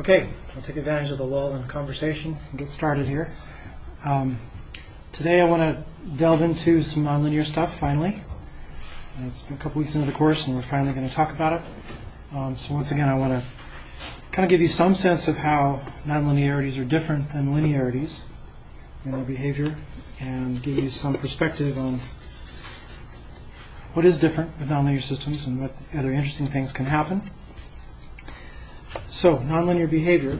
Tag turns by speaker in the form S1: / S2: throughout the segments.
S1: Okay, I'll take advantage of the lull in conversation and get started here. Today I want to delve into some nonlinear stuff, finally. It's been a couple weeks into the course and we're finally going to talk about it. So once again I want to kind of give you some sense of how nonlinearities are different than linearities in their behavior and give you some perspective on what is different with nonlinear systems and what other interesting things can happen. So, nonlinear behavior.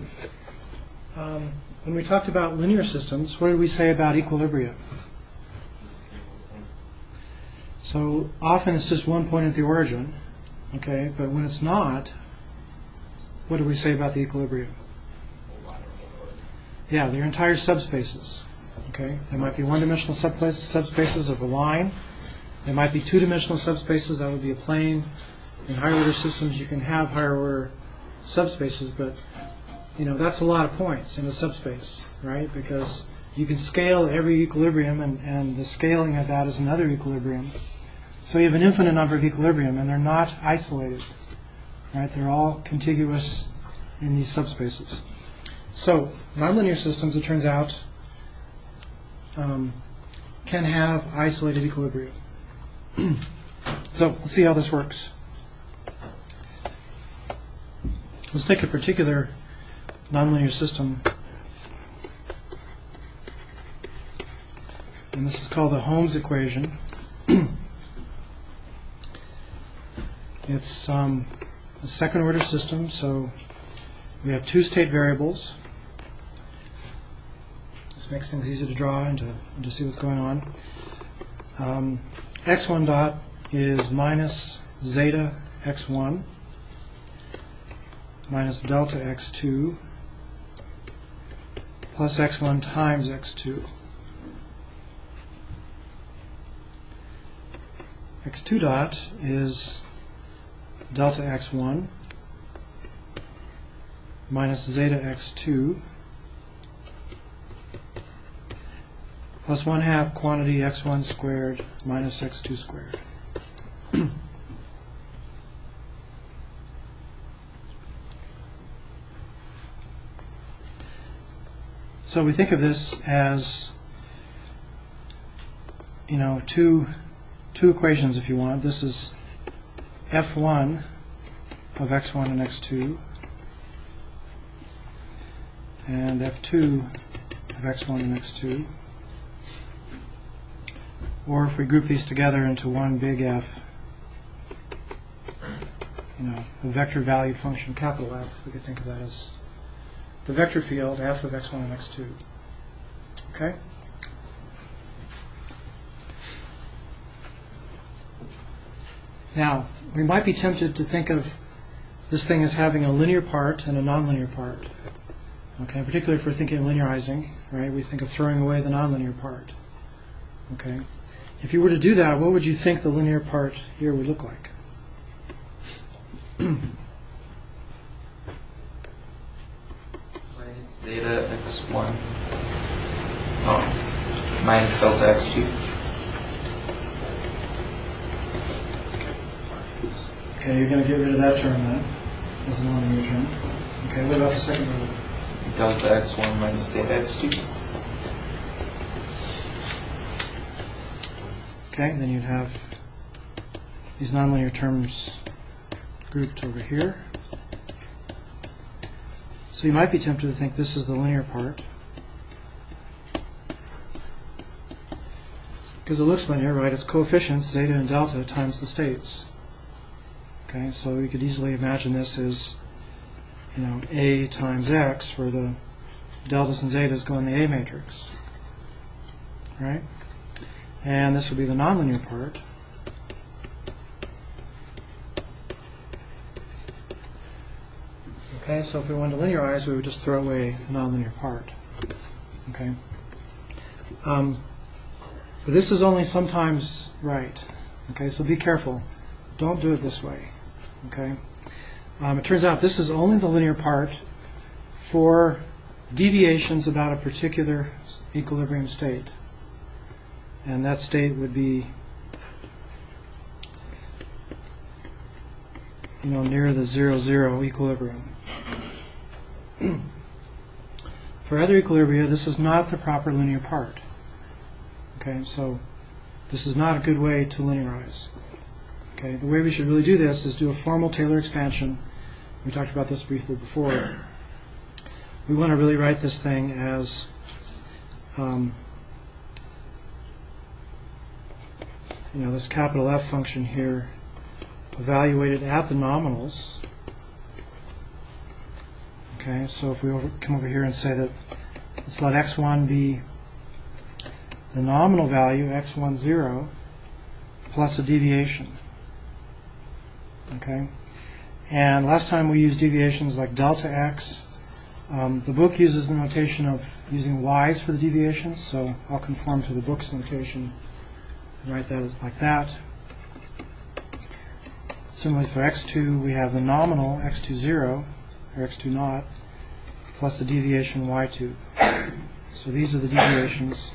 S1: When we talked about linear systems, what did we say about equilibria? So, often it's just one point at the origin, okay, but when it's not, what do we say about the equilibrium? Yeah, they're entire subspaces, okay? There might be one-dimensional subspaces of a line. There might be two-dimensional subspaces, that would be a plane. In higher-order systems, you can have higher-order subspaces, but that's a lot of points in a subspace, right? Because you can scale every equilibrium, and the scaling of that is another equilibrium. So you have an infinite number of equilibrium, and they're not isolated, right? They're all contiguous in these subspaces. So nonlinear systems, it turns out, can have isolated equilibrium. So let's see how this works. Let's take a particular nonlinear system, and this is called the Holmes equation. It's a second-order system, so we have two state variables. This makes things easier to draw and to see what's going on. x1 dot is minus zeta x1 minus delta x2 plus x1 times x2. x2 dot is delta x1 minus zeta x2 plus 1/2 quantity x1 squared minus x2 squared. So we think of this as, two equations if you want. This is f1 of x1 and x2 and f2 of x1 and x2. Or if we group these together into one big F, a vector valued function, capital F, we could think of that as the vector field f of x1 and x2. Okay? Now, we might be tempted to think of this thing as having a linear part and a nonlinear part. Okay, particularly if we're thinking of linearizing, right? We think of throwing away the nonlinear part. Okay? If you were to do that, what would you think the linear part here would look like?
S2: Zeta x1 minus delta x2.
S1: Okay, you're going to get rid of that term then, as a nonlinear term. Okay, what about the second one?
S2: Delta x1 minus zeta x2.
S1: Okay, then you'd have these nonlinear terms grouped over here. So you might be tempted to think this is the linear part, because it looks linear, right? It's coefficients, zeta and delta, times the states. Okay, so you could easily imagine this as, A times X, where the deltas and zetas go in the A matrix, right? And this would be the nonlinear part. Okay, so if we wanted to linearize, we would just throw away the nonlinear part. Okay, but this is only sometimes right. Okay, so be careful. Don't do it this way. Okay, it turns out this is only the linear part for deviations about a particular equilibrium state, and that state would be near the 0, 0 equilibrium. For other equilibria, this is not the proper linear part. Okay, so this is not a good way to linearize. Okay, the way we should really do this is do a formal Taylor expansion. We talked about this briefly before. We want to really write this thing as this capital F function here evaluated at the nominals. Okay, so if we come over here and say that let's let x1 be the nominal value, x1, 0, plus a deviation. Okay, and last time we used deviations like delta x. The book uses the notation of using y's for the deviations, so I'll conform to the book's notation and write that like that. Similarly for x2, we have the nominal x2, 0, or x2 naught, plus the deviation y2. So these are the deviations.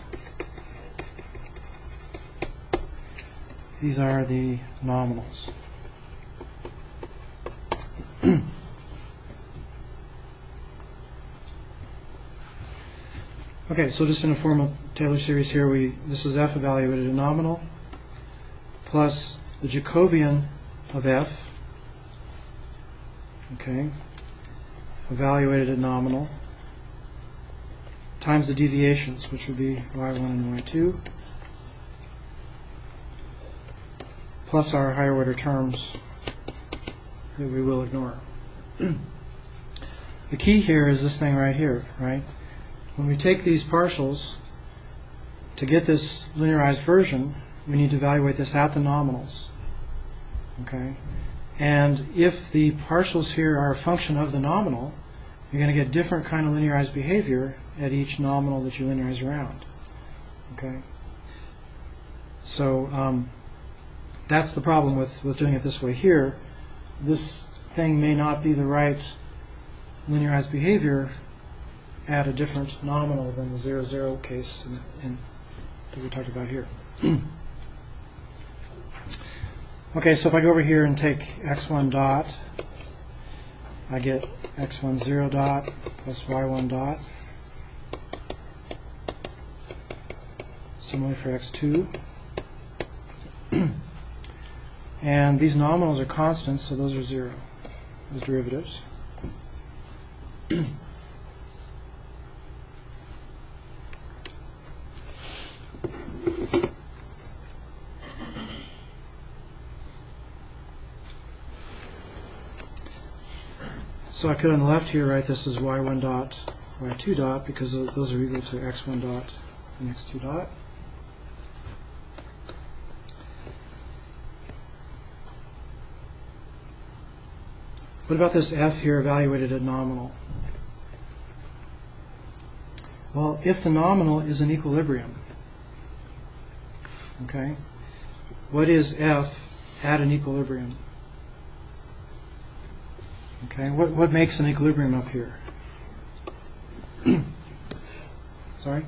S1: These are the nominals. Okay, so just in a formal Taylor series here, this is f evaluated at nominal plus the Jacobian of f, okay, evaluated at nominal, times the deviations, which would be y1 and y2, plus our higher order terms that we will ignore. The key here is this thing right here, right? When we take these partials, to get this linearized version, we need to evaluate this at the nominals. Okay? And if the partials here are a function of the nominal, you're going to get different kind of linearized behavior at each nominal that you linearize around. Okay? So that's the problem with doing it this way here. This thing may not be the right linearized behavior at a different nominal than the 0, 0 case that we talked about here. Okay, so if I go over here and take x1 dot, I get x1 0 dot plus y1 dot. Similarly for x2. And these nominals are constants, so those are 0, those derivatives. So I could on the left here write this as y1 dot, y2 dot, because those are equal to x1 dot and x2 dot. What about this f here evaluated at nominal? Well, if the nominal is an equilibrium, okay, what is f at an equilibrium? Okay, what makes an equilibrium up here? Sorry?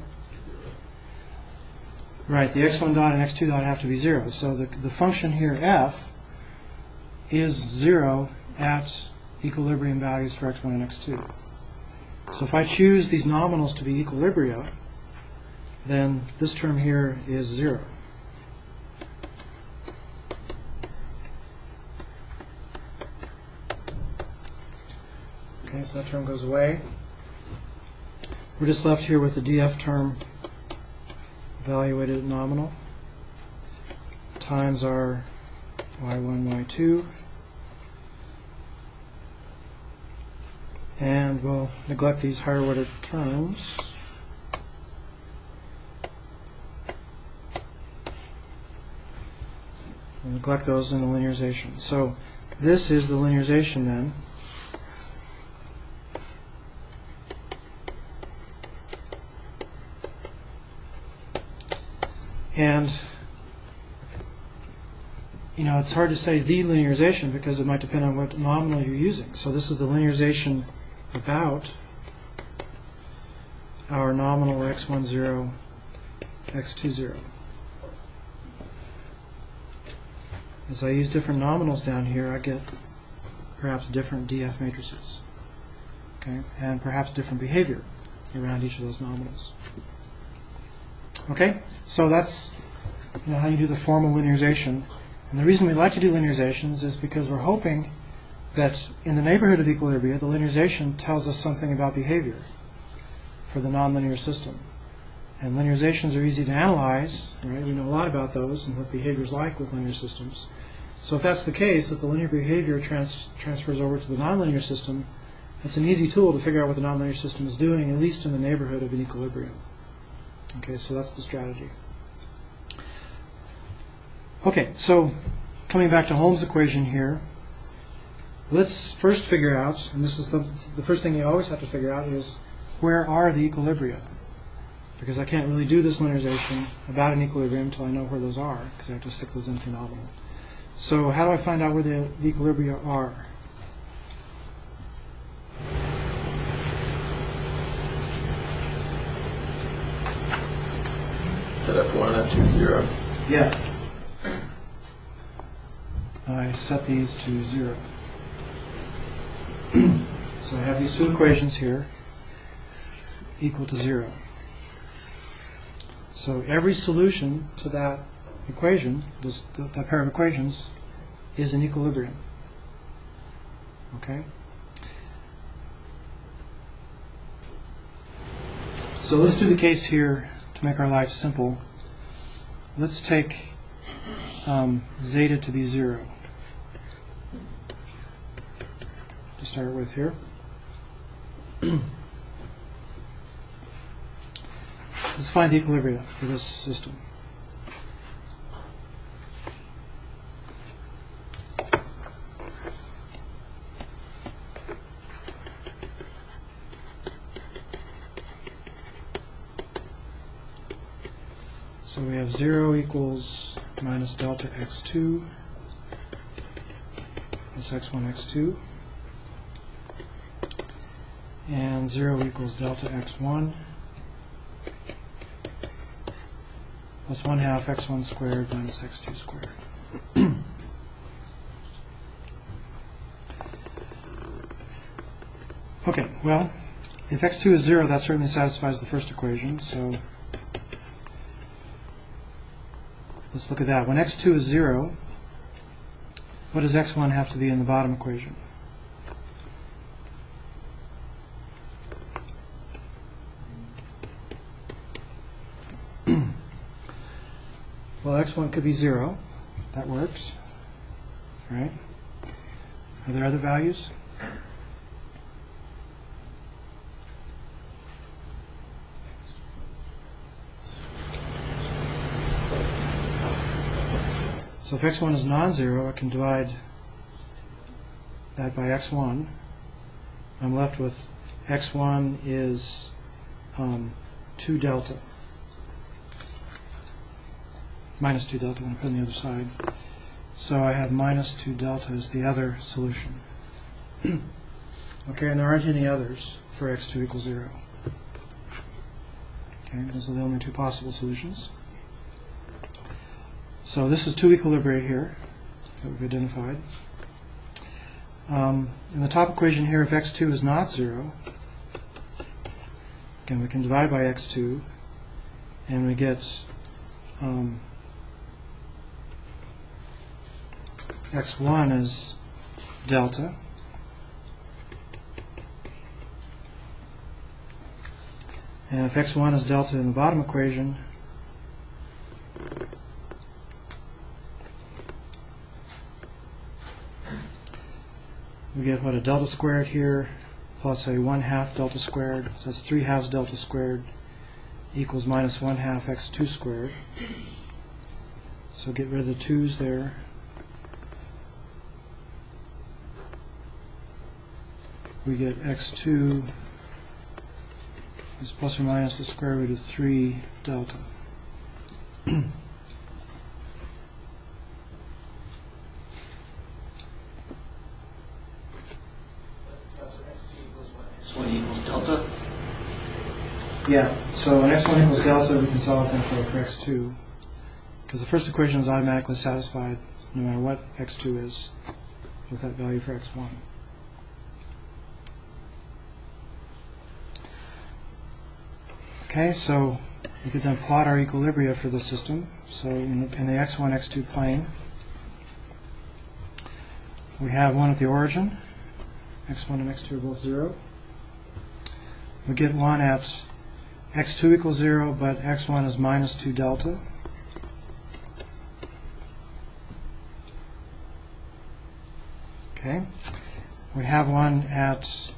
S1: Right, the x1 dot and x2 dot have to be 0. So the function here, f, is 0 at equilibrium values for x1 and x2. So if I choose these nominals to be equilibria, then this term here is 0. Okay, so that term goes away. We're just left here with the df term evaluated at nominal times our y1, y2. And we'll neglect these higher order terms. We'll neglect those in the linearization. So this is the linearization then. And it's hard to say the linearization because it might depend on what nominal you're using. So this is the linearization about our nominal x1, 0, x2, 0. As I use different nominals down here, I get perhaps different df matrices. okay, and perhaps different behavior around each of those nominals. Okay, so that's how you do the formal linearization. And the reason we like to do linearizations is because we're hoping that in the neighborhood of equilibria, the linearization tells us something about behavior for the nonlinear system. And linearizations are easy to analyze, right? We know a lot about those and what behavior is like with linear systems. So if that's the case, if the linear behavior transfers over to the nonlinear system, it's an easy tool to figure out what the nonlinear system is doing, at least in the neighborhood of an equilibrium. Okay, so that's the strategy. Okay, so coming back to Holmes' equation here, let's first figure out, and this is the first thing you always have to figure out, is where are the equilibria? Because I can't really do this linearization about an equilibrium until I know where those are, because I have to stick those in for nominal. So how do I find out where the equilibria are?
S2: Set F1 and F2 0.
S1: Yeah. I set these to 0. So I have these two equations here equal to 0. So every solution to that equation, that pair of equations, is an equilibrium. Okay? So let's do the case here to make our life simple. Let's take zeta to be 0 to start with here. Let's find the equilibria for this system. So we have 0 equals minus delta x2 plus x1, x2. And 0 equals delta x1 plus 1/2 x1 squared minus x2 squared. Okay, well, if x2 is 0, that certainly satisfies the first equation, so let's look at that. When x2 is 0, what does x1 have to be in the bottom equation? Well, x1 could be 0. That works. Right? Are there other values? So if x1 is non-zero, I can divide that by x1. I'm left with x1 is 2 delta. Minus 2 delta when I put it on the other side. So I have minus 2 delta as the other solution. Okay, and there aren't any others for x2 equals 0. Okay, those are the only two possible solutions. So this is two equilibria here that we've identified. In the top equation here, if x2 is not 0, again, we can divide by x2, and we get x1 is delta. And if x1 is delta in the bottom equation, we get what, a delta squared here plus a 1/2 delta squared. So that's 3/2 delta squared equals minus 1/2 x2 squared. So get rid of the 2's there. We get x2 is plus or minus the square root of 3 delta.
S2: X1 equals delta?
S1: Yeah, so when x1 equals delta, we can solve then for x2. Because the first equation is automatically satisfied no matter what x2 is with that value for x1. Okay, so we could then plot our equilibria for the system. So in the x1, x2 plane, we have one at the origin. x1 and x2 are both 0. We get one at x2 equals 0, but x1 is minus 2 delta. Okay. We have one at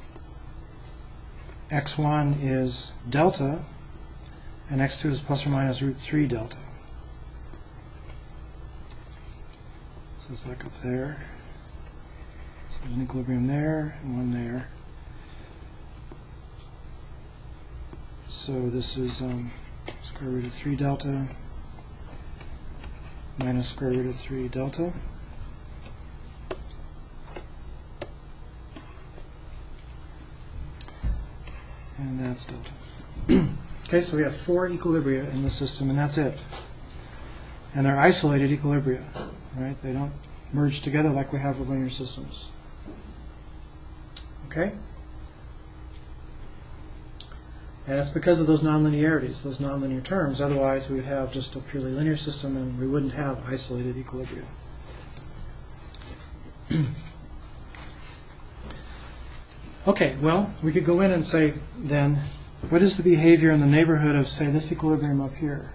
S1: x1 is delta, and x2 is plus or minus root 3 delta. So it's like up there. So there's an equilibrium there and one there. So this is square root of 3 delta minus square root of 3 delta. And that's delta. Okay, so we have 4 equilibria in the system, and that's it. And they're isolated equilibria, right? They don't merge together like we have with linear systems. Okay? And it's because of those nonlinearities, those nonlinear terms. Otherwise, we would have just a purely linear system, and we wouldn't have isolated equilibria. Okay, well, we could go in and say, then, what is the behavior in the neighborhood of, say, this equilibrium up here?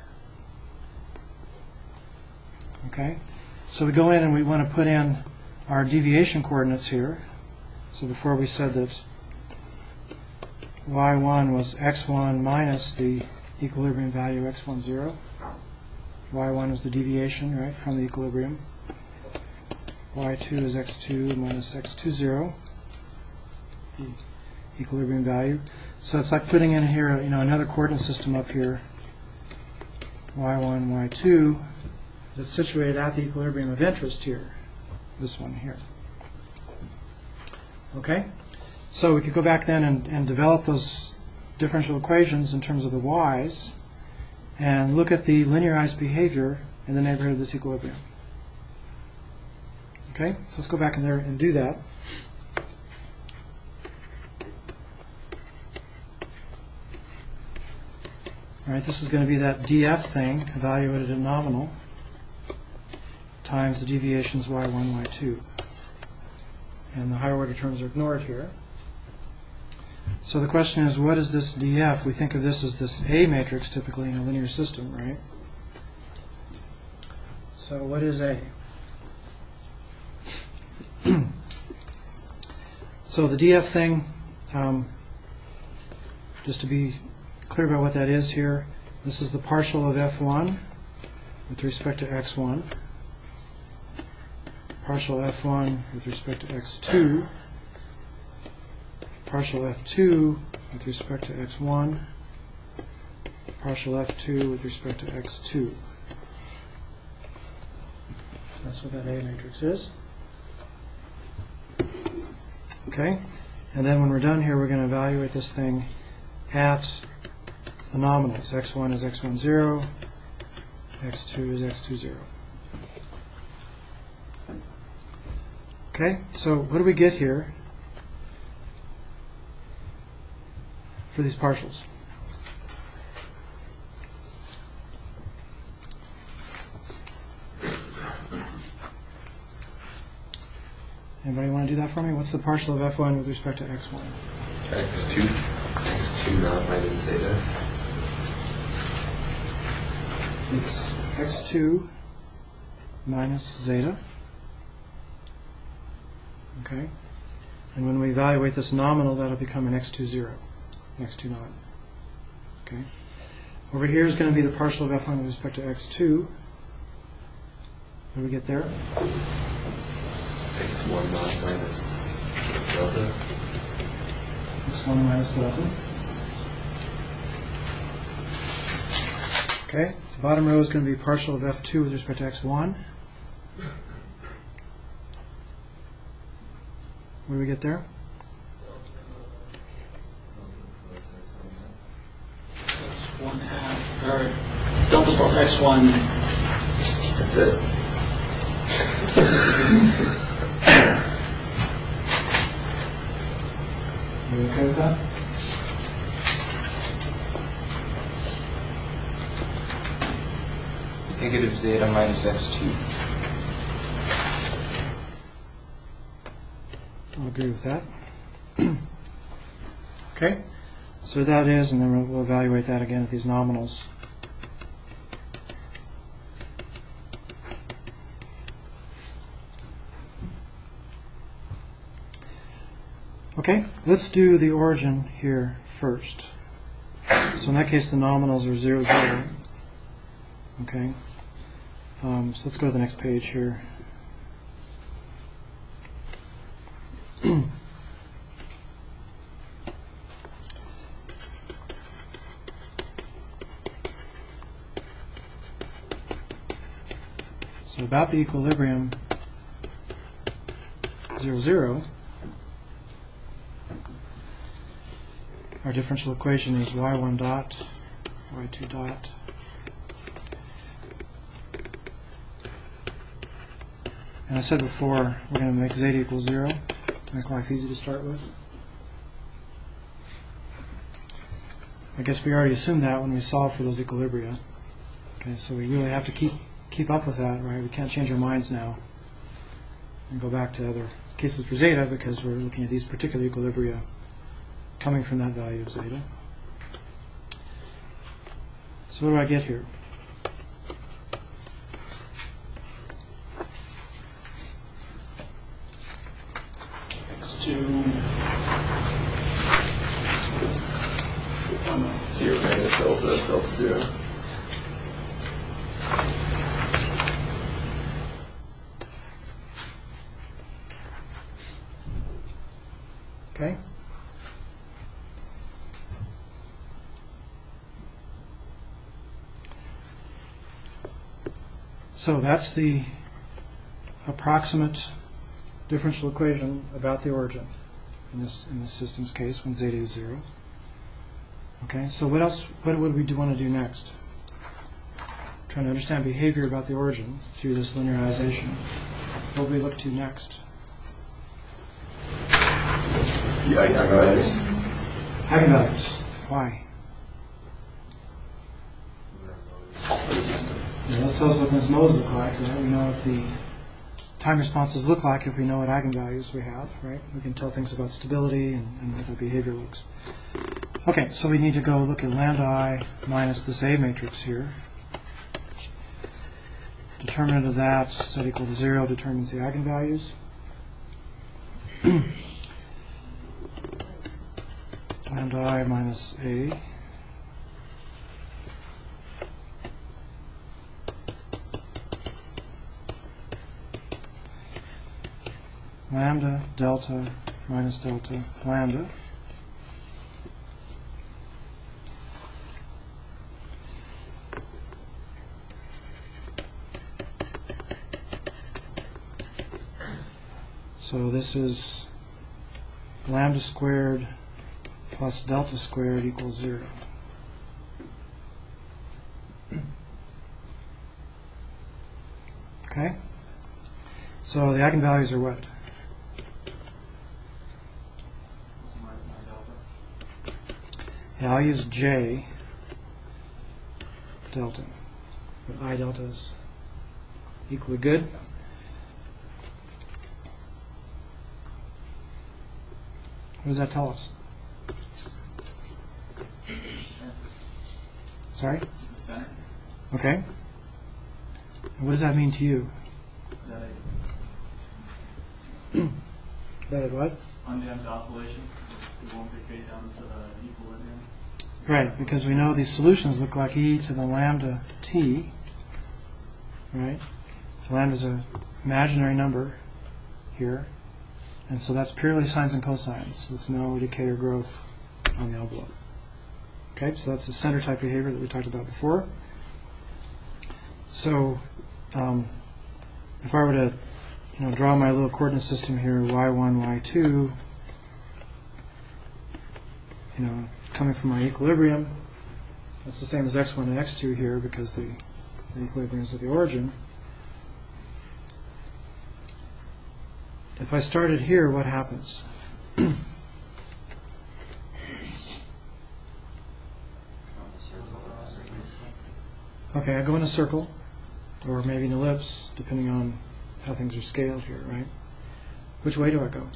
S1: Okay, so we go in and we want to put in our deviation coordinates here. So before we said that y1 was x1 minus the equilibrium value x1, 0. y1 is the deviation, right, from the equilibrium. y2 is x2 minus x2, 0. The equilibrium value. So it's like putting in here, another coordinate system up here, y1, y2, that's situated at the equilibrium of interest here, this one here. Okay? So we could go back then and develop those differential equations in terms of the y's and look at the linearized behavior in the neighborhood of this equilibrium. Okay? So let's go back in there and do that. All right, this is going to be that df thing, evaluated at nominal, times the deviations y1, y2. And the higher order terms are ignored here. So the question is, what is this df? We think of this as this A matrix typically in a linear system, right? So what is A? So the df thing, just to be clear about what that is here, this is the partial of f1 with respect to x1, partial f1 with respect to x2, partial f2 with respect to x1, partial f2 with respect to x2. That's what that A matrix is. Okay, and then when we're done here, we're going to evaluate this thing at the nominals. x1 is x1, 0, x2 is x2, 0. Okay, so what do we get here for these partials? Anybody want to do that for me? What's the partial of f1 with respect to x1?
S2: x2. x2 not minus zeta.
S1: It's x2 minus zeta. Okay? And when we evaluate this nominal, that'll become an x2, 0, an x2 naught. Okay? Over here is going to be the partial of f1 with respect to x2. What do we get there?
S2: x1 naught minus delta.
S1: x1 minus delta. Okay, the bottom row is going to be partial of f2 with respect to x1. What do we get there?
S3: x1 half, or delta plus x1.
S2: That's it.
S1: Are you okay with that?
S4: negative zeta minus x2.
S1: I'll agree with that. Okay, so that is, and then we'll evaluate that again at these nominals. Okay, let's do the origin here first. So in that case, the nominals are 0, 0. Okay, so let's go to the next page here. So about the equilibrium 0, 0, our differential equation is y1 dot, y2 dot, and I said before we're going to make zeta equal 0 to make life easy to start with. I guess we already assumed that when we solved for those equilibria. Okay, so we really have to keep up with that, right? We can't change our minds now and go back to other cases for zeta because we're looking at these particular equilibria coming from that value of zeta. So what do I get here?
S3: x2
S2: 0 negative delta, delta 0.
S1: Okay. So that's the approximate differential equation about the origin in this system's case when zeta is 0. Okay, so what else? What would we want to do next? Trying to understand behavior about the origin through this linearization. What would we look to next?
S2: The Eigen Values.
S1: Eigen values. Why? Yeah, let's tell us what those modes look like. Right? We know what the time responses look like if we know what eigenvalues we have. Right? We can tell things about stability and what the behavior looks. Okay, so we need to go look at lambda I minus this A matrix here. Determinant of that set equal to 0 determines the eigenvalues. Lambda I minus A lambda delta minus delta lambda so this is lambda squared plus delta squared equals 0. Okay? So the eigenvalues are what? Yeah, I'll use J delta, but I delta is equally good. What does that tell us? Sorry?
S3: is the center.
S1: Okay. And what does that mean to you? That it what?
S3: Undamped oscillation. It won't get fade down to the equilibrium.
S1: Right, because we know these solutions look like e to the lambda t, right? Lambda is an imaginary number here, and so that's purely sines and cosines with no decay or growth on the envelope. Okay, so that's the center type behavior that we talked about before. So if I were to draw my little coordinate system here, y1, y2, coming from my equilibrium, that's the same as x1 and x2 here because the equilibrium is at the origin. If I started here, what happens? Okay, I go in a circle, or maybe an ellipse, depending on how things are scaled here, right? Which way do I go?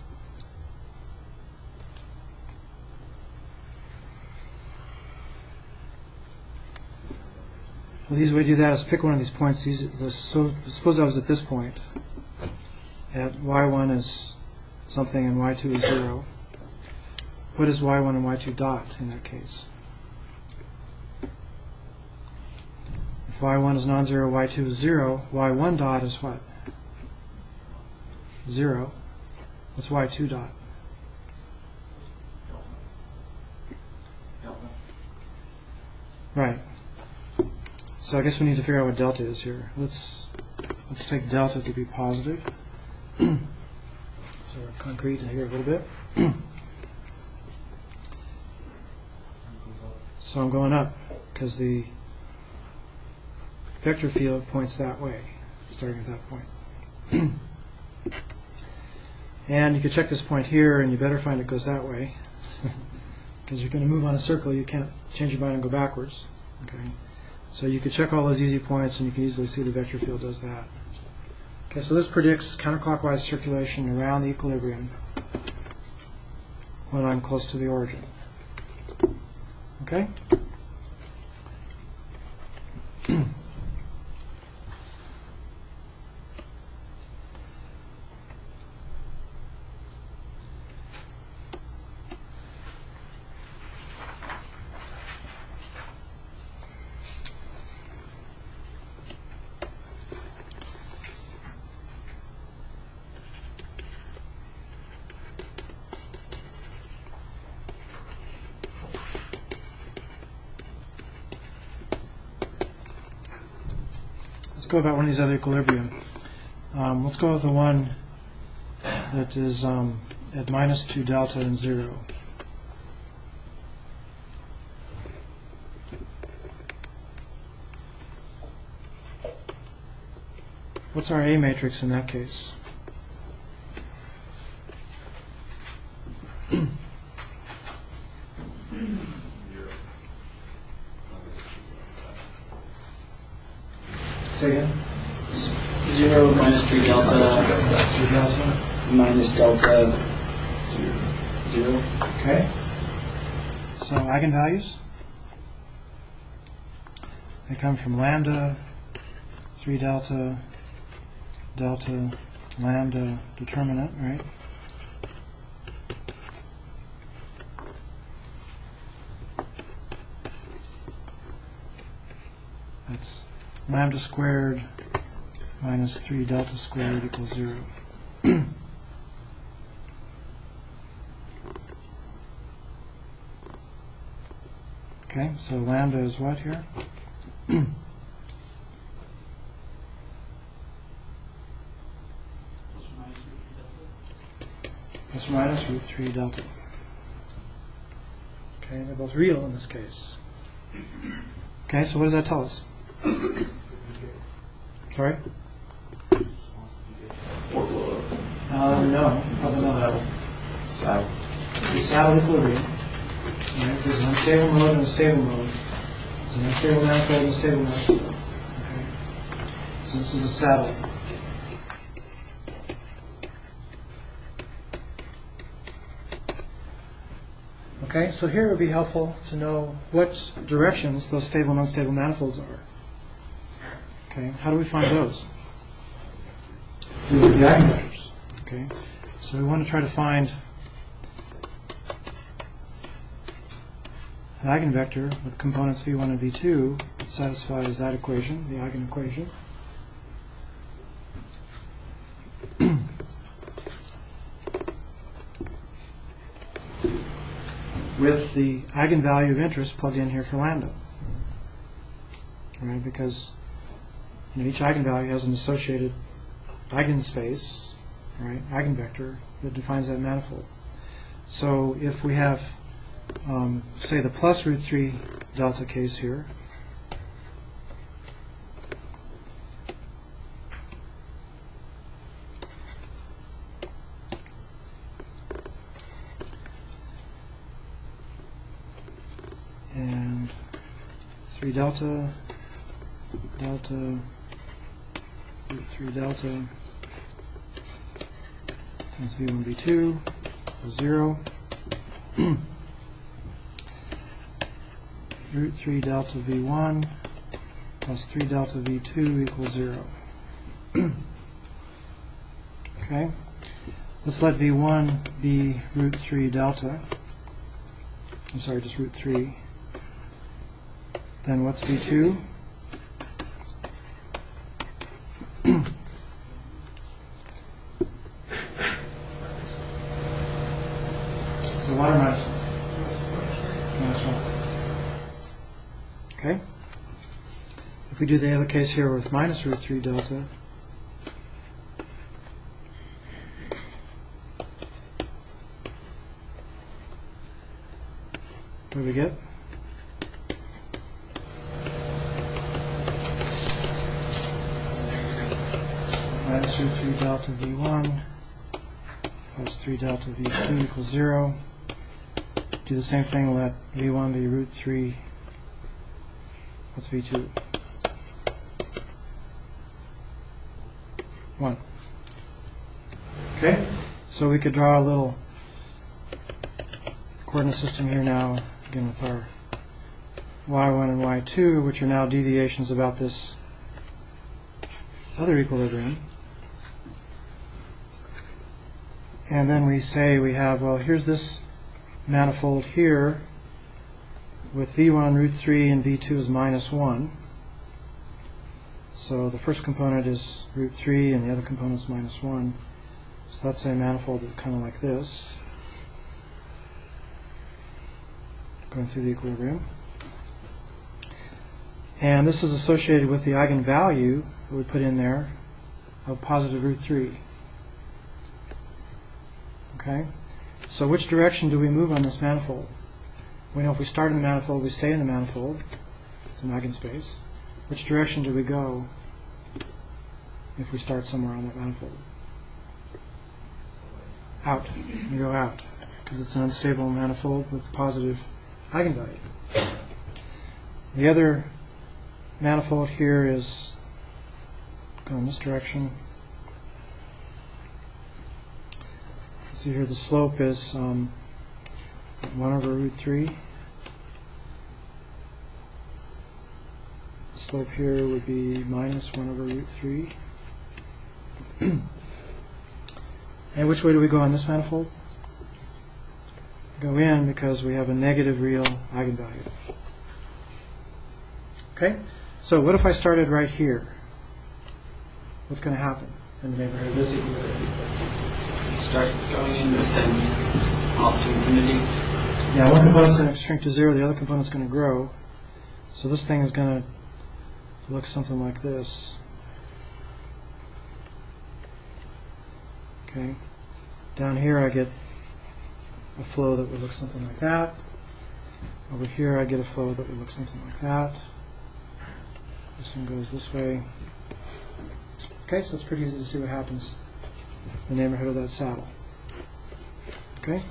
S1: Well, the easy way to do that is pick one of these points. So suppose I was at this point, at y1 is something and y2 is 0. What is y1 and y2 dot in that case? If y1 is non-zero, y2 is 0, y1 dot is what? 0. What's y2 dot? Right. So I guess we need to figure out what delta is here. Let's take delta to be positive. So we're concrete here a little bit. So I'm going up because the vector field points that way, starting at that point. And you could check this point here, and you better find it goes that way, because you're going to move on a circle. You can't change your mind and go backwards. Okay, so you could check all those easy points, and you can easily see the vector field does that. Okay, so this predicts counterclockwise circulation around the equilibrium when I'm close to the origin. Okay? Let's go about one of these other equilibrium. Let's go with the one that is at minus 2 delta and 0. What's our A matrix in that case? Say again?
S5: 0 minus 3 delta
S1: 3 delta.
S5: minus delta 0.
S1: Okay. So eigenvalues. They come from lambda, 3 delta, delta, lambda, determinant, right? That's lambda squared minus 3 delta squared equals 0. Okay, so lambda is what here? Plus or minus root 3 delta. Okay, they're both real in this case. Okay, so what does that tell us? Sorry? No, probably not.
S2: Saddle.
S1: It's a saddle equilibrium. Right? There's an unstable mode and a stable mode. There's an unstable manifold and a stable manifold. Okay. So this is a saddle. Okay, so here it would be helpful to know what directions those stable and unstable manifolds are. Okay, how do we find those? We look at the eigenvectors. Okay, so we want to try to find an eigenvector with components v1 and v2 that satisfies that equation, the eigenequation. With the eigenvalue of interest plugged in here for lambda. Right, because each eigenvalue has an associated eigenspace, right, eigenvector that defines that manifold. So if we have, say, the plus root 3 delta case here, and 3 delta, delta, root 3 delta times v1, v2 equals 0. Root 3 delta v1 plus 3 delta v2 equals 0. Okay, let's let v1 be root 3 delta. I'm sorry, just root 3. Then what's v2? So 1 or minus 1? Minus 1. Okay. If we do the other case here with minus root 3 delta, what do we get? Minus root 3 delta v1 plus 3 delta v2 equals 0. Do the same thing, let v1 be root 3. What's v2? 1. Okay, so we could draw a little coordinate system here now, again with our y1 and y2, which are now deviations about this other equilibrium. And then we say we have, well, here's this manifold here with v1 root 3 and v2 is minus 1. So the first component is root 3 and the other component is minus 1. So that's a manifold that's kind of like this, going through the equilibrium. And this is associated with the Eigen value that we put in there of positive root 3. Okay? So which direction do we move on this manifold? We know if we start in the manifold, we stay in the manifold. It's an eigenspace. Which direction do we go if we start somewhere on that manifold? Out. We go out, because it's an unstable manifold with positive eigenvalue. The other manifold here is going this direction. See here, the slope is 1 over root 3. The slope here would be minus 1 over root 3. And which way do we go on this manifold? Go in because we have a negative real eigenvalue. Okay? So what if I started right here? What's going to happen in the neighborhood of this equilibrium?
S5: Start going in this then off to infinity.
S1: Yeah, one component's going to shrink to 0, the other component's going to grow. So this thing is going to look something like this. Okay. Down here I get a flow that would look something like that. Over here I get a flow that would look something like that. This one goes this way. Okay, so it's pretty easy to see what happens in the neighborhood of that saddle. Okay?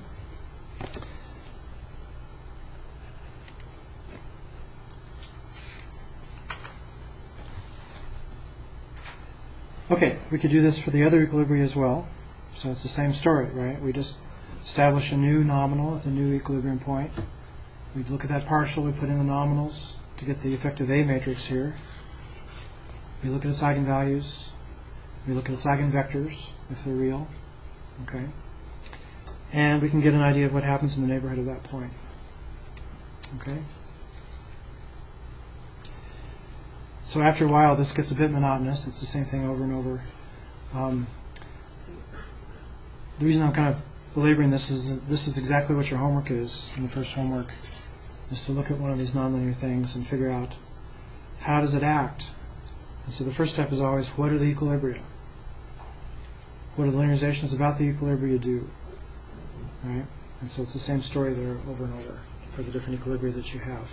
S1: Okay, we could do this for the other equilibria as well. So it's the same story, right? We just establish a new nominal at the new equilibrium point. We look at that partial, we put in the nominals to get the effective A matrix here. We look at its eigenvalues. We look at its eigenvectors, if they're real. Okay? And we can get an idea of what happens in the neighborhood of that point. Okay? So after a while, this gets a bit monotonous. It's the same thing over and over. The reason I'm kind of belaboring this is exactly what your homework is in the first homework, is to look at one of these nonlinear things and figure out how does it act. And so the first step is always, what are the equilibria? What do the linearizations about the equilibria do? Right? And so it's the same story there over and over for the different equilibria that you have.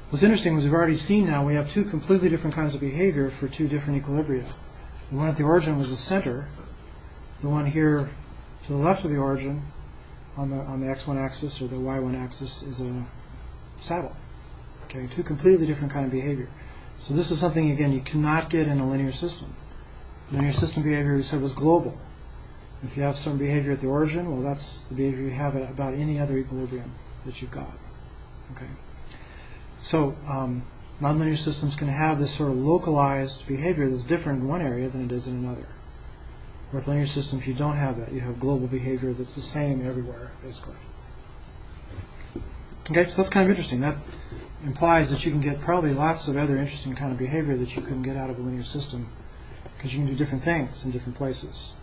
S1: What's interesting is we've already seen now we have two completely different kinds of behavior for two different equilibria. The one at the origin was the center. The one here to the left of the origin on the x1 axis or the y1 axis is a saddle. Okay, two completely different kind of behavior. So this is something, again, you cannot get in a linear system. Linear system behavior, we said, was global. If you have some behavior at the origin, well, that's the behavior you have at about any other equilibrium that you've got. Okay. So nonlinear systems can have this sort of localized behavior that's different in one area than it is in another. With linear systems, you don't have that. You have global behavior that's the same everywhere, basically. Okay, so that's kind of interesting. That implies that you can get probably lots of other interesting kind of behavior that you couldn't get out of a linear system, because you can do different things in different places.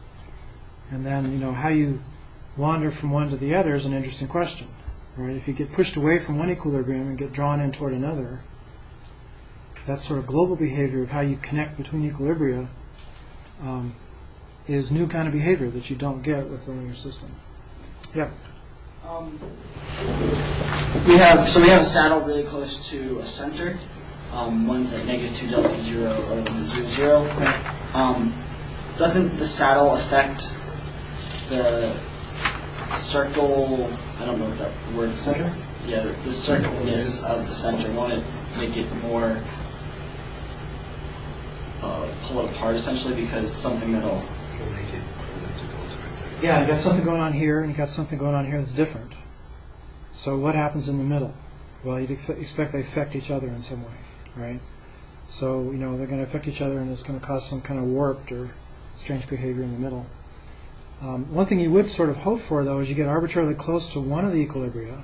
S1: And then, you know, how you wander from one to the other is an interesting question, right? If you get pushed away from one equilibrium and get drawn in toward another, that sort of global behavior of how you connect between equilibria is new kind of behavior that you don't get with the linear system. Yeah.
S5: We have a saddle really close to a center. One's at -2 delta 0, other one's at 0, 0. Doesn't the saddle affect the circle? I don't know what that word says.
S1: Center?
S5: Yeah, the circleness of the center. Won't it make it more pull it apart essentially, because something that'll.
S1: Yeah, you got something going on here, and you got something going on here that's different. So what happens in the middle? Well, you'd expect they affect each other in some way, right? So, you know, they're going to affect each other, and it's going to cause some kind of warped or strange behavior in the middle. One thing you would sort of hope for, though, is you get arbitrarily close to one of the equilibria,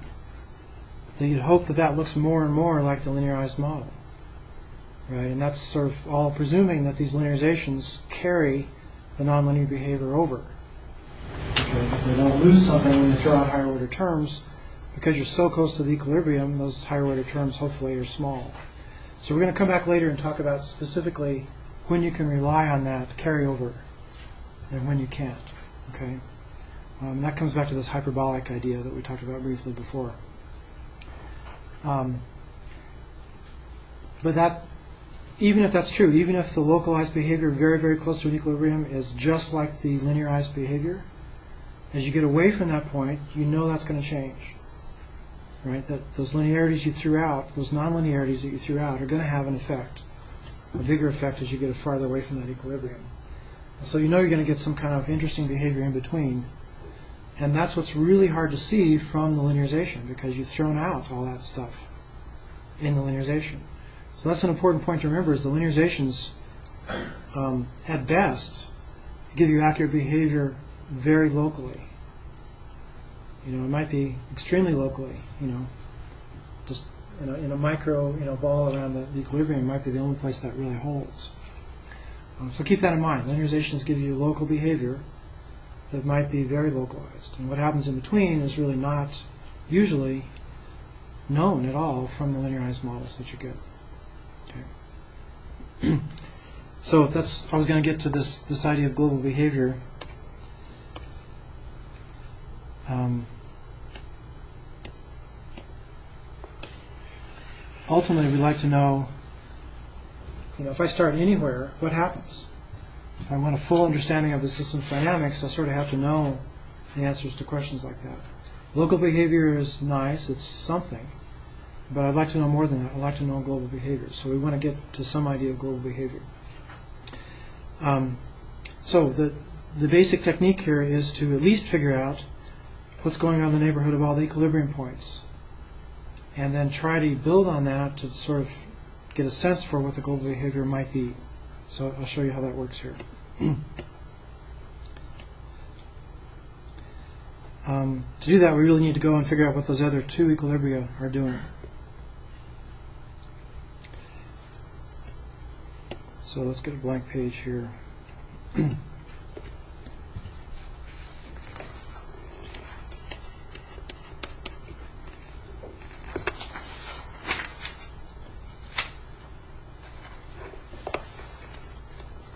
S1: then you'd hope that that looks more and more like the linearized model, right? And that's sort of all presuming that these linearizations carry the nonlinear behavior over. Okay, if they don't lose something when you throw out higher order terms, because you're so close to the equilibrium, those higher order terms hopefully are small. So we're going to come back later and talk about specifically when you can rely on that carryover and when you can't. Okay, and that comes back to this hyperbolic idea that we talked about briefly before. But that, even if that's true, even if the localized behavior very, very close to an equilibrium is just like the linearized behavior, as you get away from that point, you know that's going to change. Right? That those linearities you threw out, those nonlinearities that you threw out, are going to have an effect, a bigger effect as you get farther away from that equilibrium. And so you know you're going to get some kind of interesting behavior in between, and that's what's really hard to see from the linearization, because you've thrown out all that stuff in the linearization. So that's an important point to remember, is the linearizations, at best, give you accurate behavior very locally. You know, it might be extremely locally, you know, just in a micro, you know, ball around the equilibrium might be the only place that really holds. So keep that in mind. Linearizations give you local behavior that might be very localized. And what happens in between is really not usually known at all from the linearized models that you get. Okay. So that's, I was going to get to this idea of global behavior. Ultimately, we'd like to know, you know, if I start anywhere, what happens? If I want a full understanding of the system's dynamics, I sort of have to know the answers to questions like that. Local behavior is nice, it's something, but I'd like to know more than that. I'd like to know global behavior. So we want to get to some idea of global behavior. So the basic technique here is to at least figure out what's going on in the neighborhood of all the equilibrium points, and then try to build on that to sort of get a sense for what the global behavior might be. So I'll show you how that works here. To do that, we really need to go and figure out what those other two equilibria are doing. So let's get a blank page here.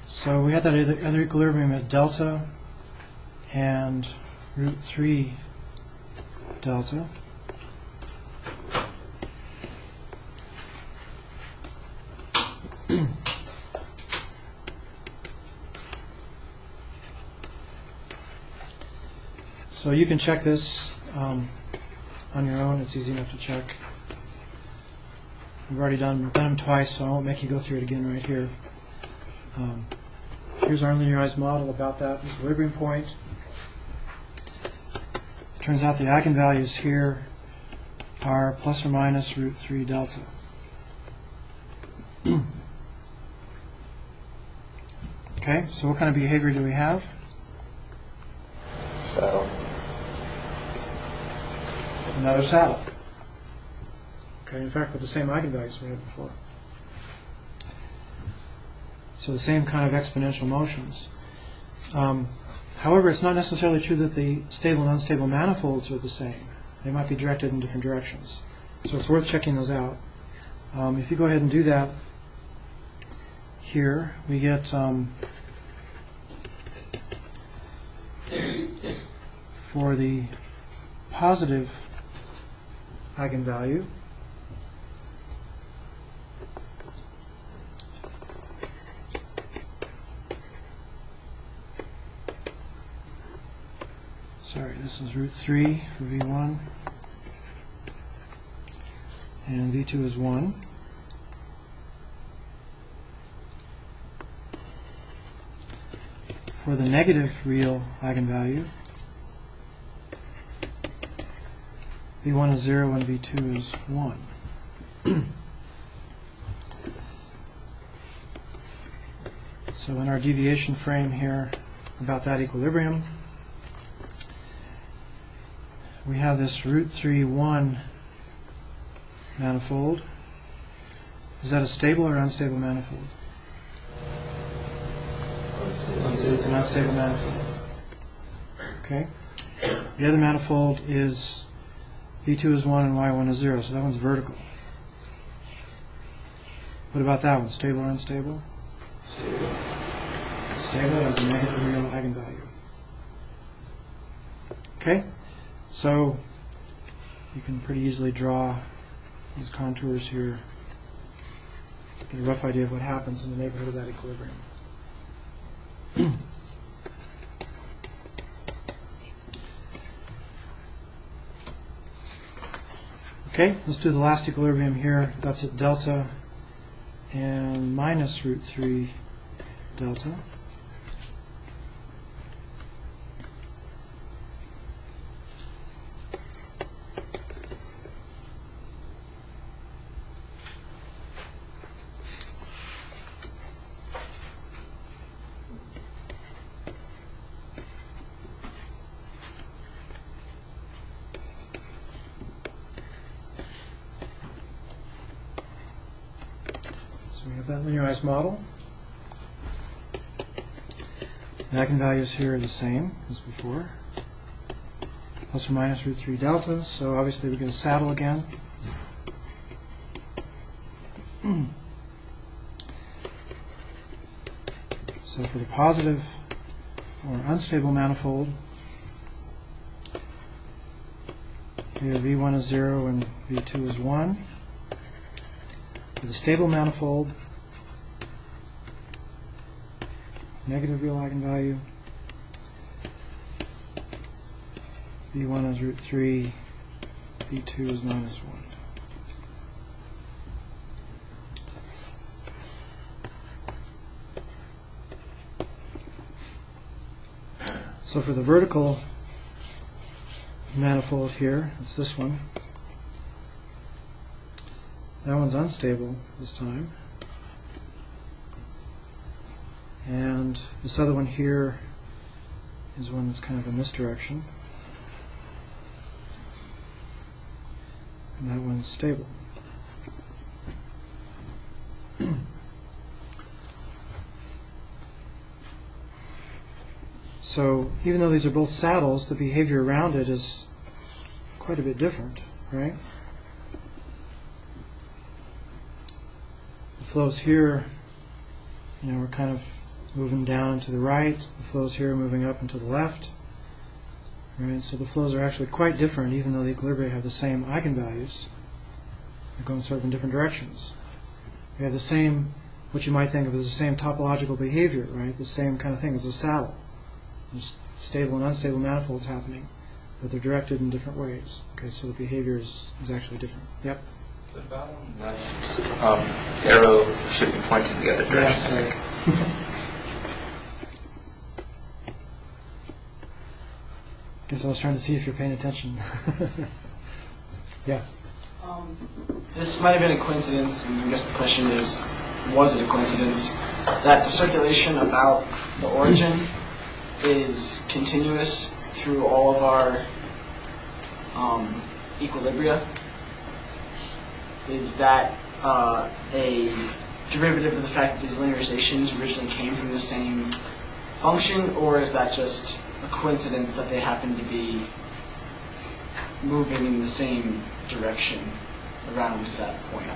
S1: So we had that other equilibrium at delta and root 3 delta. So you can check this on your own. It's easy enough to check. We've already done them twice, so I won't make you go through it again right here. Here's our linearized model about that equilibrium point. It turns out the eigenvalues here are plus or minus √3 delta. Okay, so what kind of behavior do we have?
S4: Saddle.
S1: Another saddle. Okay, in fact, with the same eigenvalues we had before. So the same kind of exponential motions. However, it's not necessarily true that the stable and unstable manifolds are the same. They might be directed in different directions. So it's worth checking those out. If you go ahead and do that, here we get for the positive eigenvalue, sorry, this is √3 for V1, and V2 is 1. For the negative real eigenvalue, V1 is 0 and V2 is 1. So in our deviation frame here about that equilibrium, we have this √3(1) manifold. Is that a stable or unstable manifold? It's an unstable manifold. Okay. The other manifold is V2 is 1 and Y1 is 0, so that one's vertical. What about that one? Stable or unstable?
S2: Stable.
S1: Stable as a negative real eigenvalue. Okay. So you can pretty easily draw these contours here, get a rough idea of what happens in the neighborhood of that equilibrium. Okay, let's do the last equilibrium here. That's at delta and minus √3 delta. So we have that linearized model. The eigenvalues here are the same as before, plus or minus √3 delta, so obviously we get a saddle again. So for the positive or unstable manifold, here V1 is 0 and V2 is 1. For the stable manifold, negative real eigenvalue, V1 is √3, V2 is minus 1. So for the vertical manifold here, it's this one. That one's unstable this time. And this other one here is one that's kind of in this direction. And that one's stable. So even though these are both saddles, the behavior around it is quite a bit different, right? The flows here, we're kind of moving down and to the right. The flows here are moving up and to the left. Right? So the flows are actually quite different, even though the equilibria have the same eigenvalues. They're going sort of in different directions. We have the same, what you might think of as the same topological behavior, right? The same kind of thing as a saddle. There's stable and unstable manifolds happening, but they're directed in different ways. Okay, so the behavior is actually different. Yep.
S4: The bottom left arrow should be pointing the other
S1: Yeah,
S4: direction.
S1: sorry. Guess I was trying to see if you're paying attention. Yeah.
S5: This might have been a coincidence, and I guess the question is, was it a coincidence, that the circulation about the origin is continuous through all of our equilibria? Is that a derivative of the fact that these linearizations originally came from the same function, or is that just a coincidence that they happen to be moving in the same direction around that point?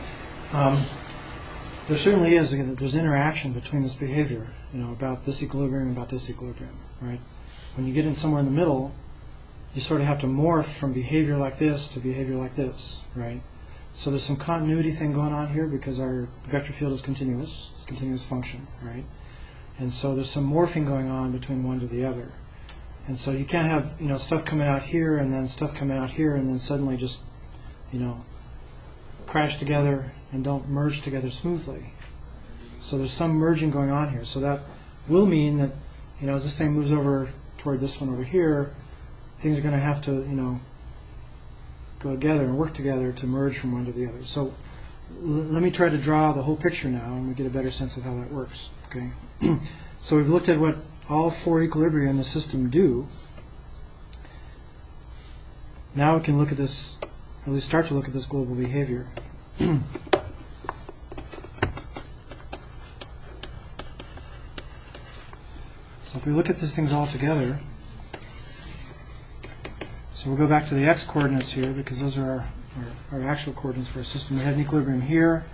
S1: There certainly is. There's interaction between this behavior, about this equilibrium and about this equilibrium, right? When you get in somewhere in the middle, you sort of have to morph from behavior like this to behavior like this, right? So there's some continuity thing going on here because our vector field is continuous. It's a continuous function, right? And so there's some morphing going on between one to the other. And so you can't have, stuff coming out here and then stuff coming out here and then suddenly just, crash together and don't merge together smoothly. So there's some merging going on here. So that will mean that, as this thing moves over toward this one over here, things are going to have to, go together and work together to merge from one to the other. So let me try to draw the whole picture now and we get a better sense of how that works. Okay. So we've looked at what all four equilibria in the system do. Now we can look at this, at least start to look at this global behavior. So if we look at these things all together, so we'll go back to the x coordinates here because those are our actual coordinates for our system. We had an equilibrium here.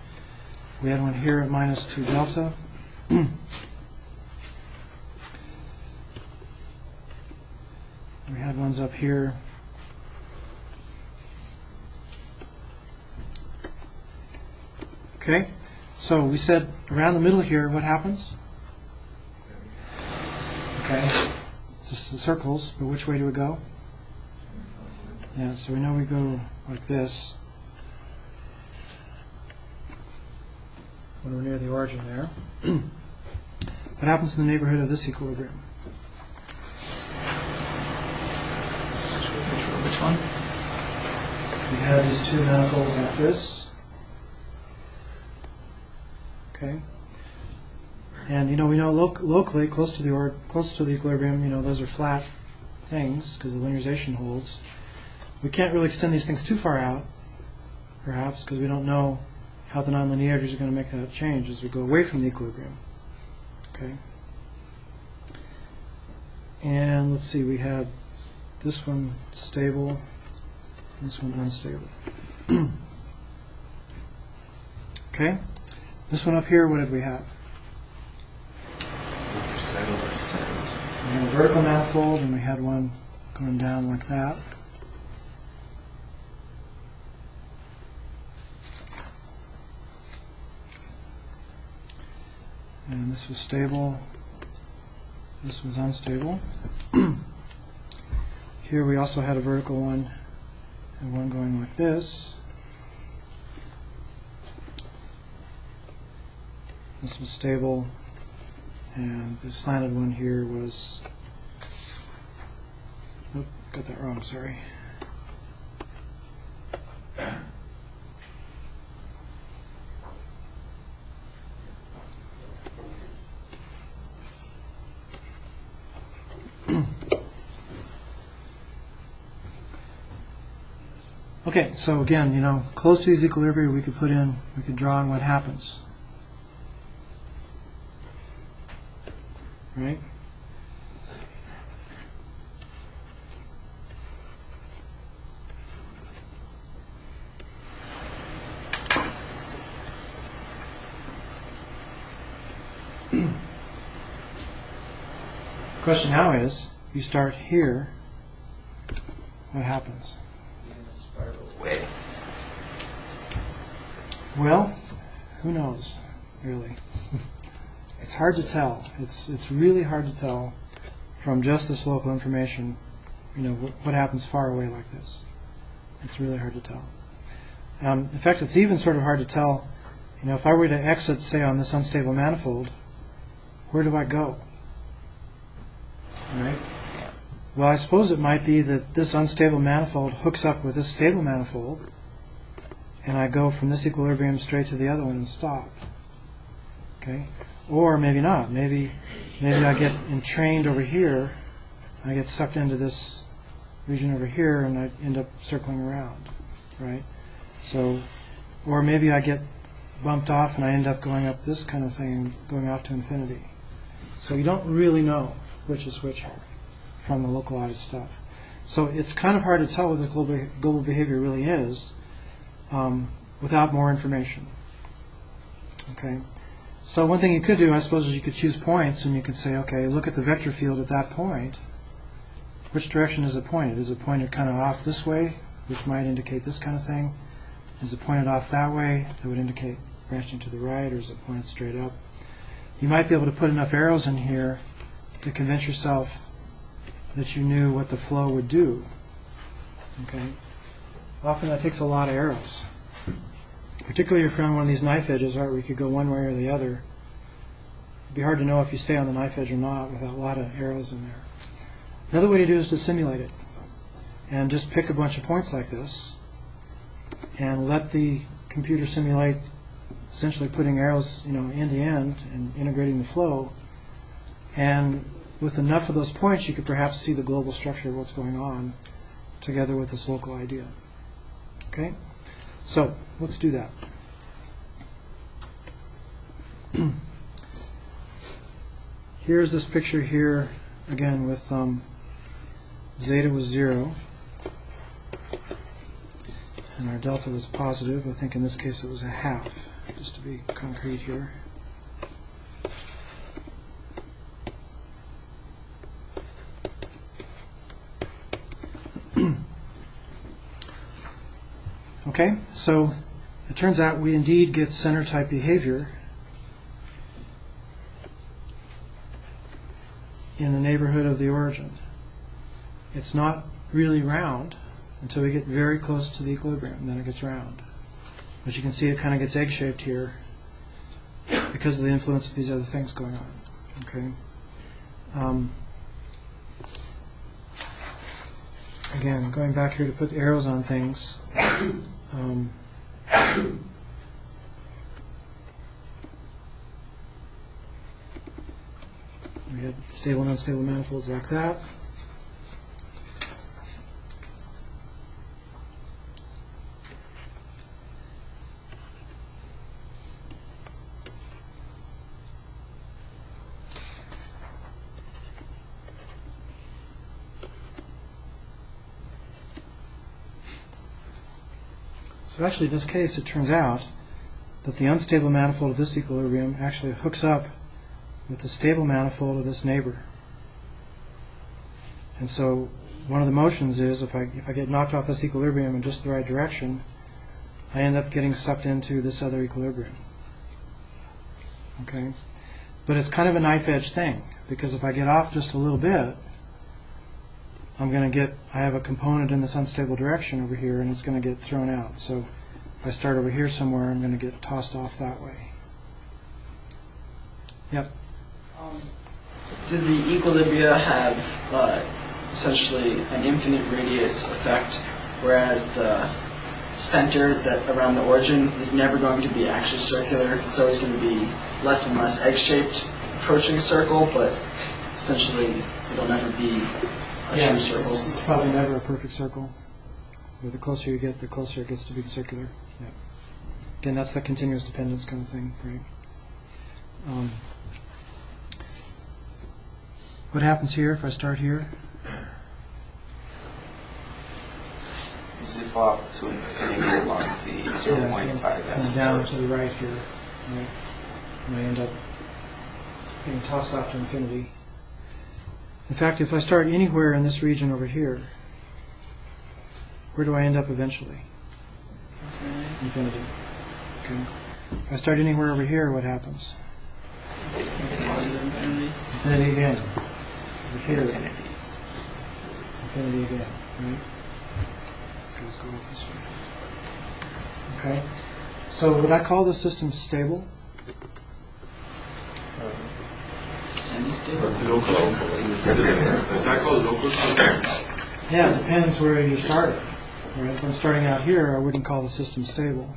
S1: We had one here at minus 2 delta. We had ones up here. Okay, so we said around the middle here, what happens? Okay, it's just the circles, but which way do we go? Yeah, so we know we go like this when we're near the origin there. What happens in the neighborhood of this equilibrium?
S4: Which one?
S1: We have these two manifolds like this. Okay. And we know locally, close to the equilibrium, those are flat things because the linearization holds. We can't really extend these things too far out, perhaps, because we don't know how the nonlinearities are going to make that change as we go away from the equilibrium. Okay. And let's see, we had this one stable, this one unstable. Okay. This one up here, what did we have? We had a vertical manifold, and we had one going down like that. And this was stable. This was unstable. Here we also had a vertical one and one going like this. This was stable, and the slanted one here was, oop, got that wrong, sorry. Okay, so again, close to these equilibria, we could draw in what happens. Right? Question now is, you start here, what happens?
S4: Way.
S1: Well, who knows, really. It's hard to tell. It's really hard to tell from just this local information, what happens far away like this. It's really hard to tell. In fact, it's even sort of hard to tell, if I were to exit, say, on this unstable manifold, where do I go? Right? Well, I suppose it might be that this unstable manifold hooks up with this stable manifold, and I go from this equilibrium straight to the other one and stop. Okay? Or maybe not. Maybe I get entrained over here, I get sucked into this region over here, and I end up circling around. Right? So, or maybe I get bumped off and I end up going up this kind of thing, going off to infinity. So you don't really know which is which from the localized stuff. So it's kind of hard to tell what this global behavior really is without more information. Okay. So one thing you could do, I suppose, is you could choose points, and you could say, okay, look at the vector field at that point. Which direction is it pointed? Is it pointed kind of off this way, which might indicate this kind of thing? Is it pointed off that way? That would indicate branching to the right, or is it pointed straight up? You might be able to put enough arrows in here to convince yourself that you knew what the flow would do. Okay. Often that takes a lot of arrows. Particularly if you're on one of these knife edges, right, where you could go one way or the other. It'd be hard to know if you stay on the knife edge or not without a lot of arrows in there. Another way to do is to simulate it. And just pick a bunch of points like this and let the computer simulate essentially putting arrows, end to end and integrating the flow. And with enough of those points, you could perhaps see the global structure of what's going on together with this local idea. Okay? So, let's do that. Here's this picture here, again, with zeta was 0. And our delta was positive. I think in this case it was a half, just to be concrete here. Okay, so it turns out we indeed get center type behavior in the neighborhood of the origin. It's not really round until we get very close to the equilibrium, and then it gets round. But you can see it kind of gets egg-shaped here because of the influence of these other things going on. Okay. Again, going back here to put arrows on things. We had stable and unstable manifolds like that. So actually in this case it turns out that the unstable manifold of this equilibrium actually hooks up with the stable manifold of this neighbor. And so one of the motions is if I get knocked off this equilibrium in just the right direction, I end up getting sucked into this other equilibrium. Okay? But it's kind of a knife edge thing, because if I get off just a little bit, I have a component in this unstable direction over here, and it's going to get thrown out. So if I start over here somewhere, I'm going to get tossed off that way. Yep.
S5: Do the equilibria have essentially an infinite radius effect, whereas the center that around the origin is never going to be actually circular? It's always going to be less and less egg-shaped, approaching a circle, but essentially it'll never be a true circle.
S1: It's probably never a perfect circle. But the closer you get, the closer it gets to being circular. Yeah. Again, that's the continuous dependence kind of thing, right? What happens here if I start here?
S4: Zip off to infinity along the 0.5
S1: Coming down to the right here, right? And I end up getting tossed off to infinity. In fact, if I start anywhere in this region over here, where do I end up eventually? Infinity. Okay. If I start anywhere over here, what happens?
S5: Positive infinity.
S1: Infinity again. Over here.
S4: Infinity.
S1: Infinity again, right? Let's go off this way. Okay? So would I call the system stable?
S5: Semi-stable?
S2: Is that called local?
S1: Yeah, it depends where you start. Right? If I'm starting out here, I wouldn't call the system stable.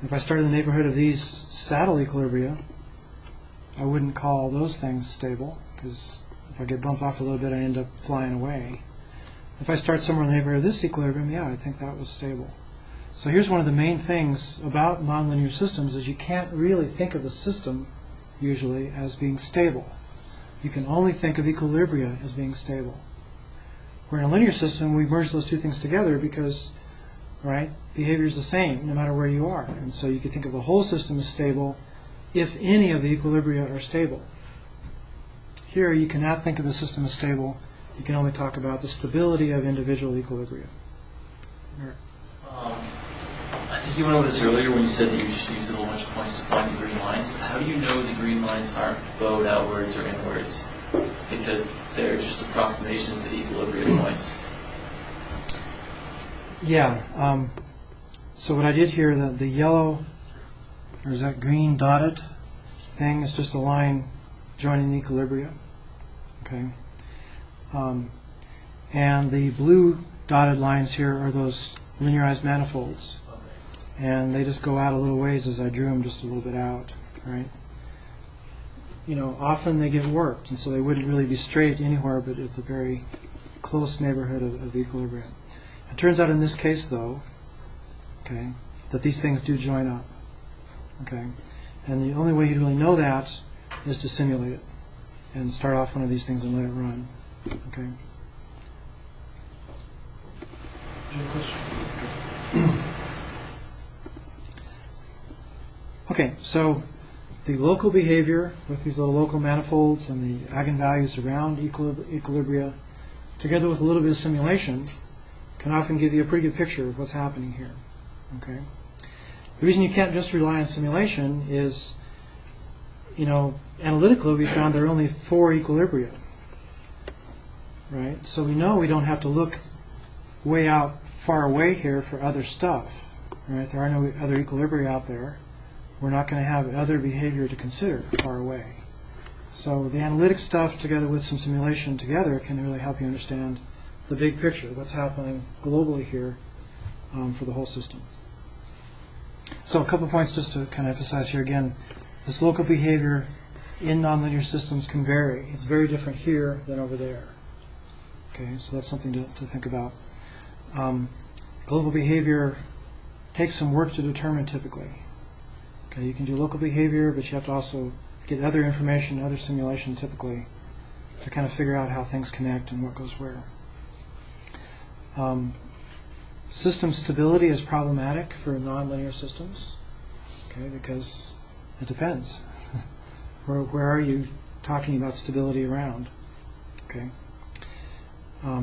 S1: If I start in the neighborhood of these saddle equilibria, I wouldn't call those things stable, because if I get bumped off a little bit, I end up flying away. If I start somewhere in the neighborhood of this equilibrium, yeah, I think that was stable. So here's one of the main things about nonlinear systems is you can't really think of the system usually as being stable. You can only think of equilibria as being stable. Where in a linear system, we merge those two things together because, right, behavior is the same no matter where you are. And so you could think of the whole system as stable if any of the equilibria are stable. Here, you cannot think of the system as stable. You can only talk about the stability of individual equilibria.
S4: I think you went over this earlier when you said that you just used a whole bunch of points to find the green lines. How do you know the green lines aren't bowed outwards or inwards? Because they're just approximation to equilibrium points.
S1: Yeah. So what I did here, the yellow, or is that green dotted thing, is just a line joining the equilibria. Okay. And the blue dotted lines here are those linearized manifolds. And they just go out a little ways as I drew them just a little bit out, right? You know, often they get warped, and so they wouldn't really be straight anywhere but at the very close neighborhood of the equilibrium. It turns out in this case, though, okay, that these things do join up, okay? And the only way you'd really know that is to simulate it and start off one of these things and let it run, okay? Is there a question? Okay. Okay, so the local behavior with these little local manifolds and the Eigen Values around equilibria, together with a little bit of simulation, can often give you a pretty good picture of what's happening here. Okay. The reason you can't just rely on simulation is, you know, analytically we found there are only 4 equilibria, right? So we know we don't have to look way out far away here for other stuff, right? There are no other equilibria out there. We're not going to have other behavior to consider far away. So the analytic stuff together with some simulation together can really help you understand the big picture, what's happening globally here for the whole system. So a couple points just to kind of emphasize here again. This local behavior in nonlinear systems can vary. It's very different here than over there. Okay, so that's something to think about. Global behavior takes some work to determine typically. Okay, you can do local behavior, but you have to also get other information, other simulation typically, to kind of figure out how things connect and what goes where. System stability is problematic for nonlinear systems, okay, because it depends. Where are you talking about stability around? Okay,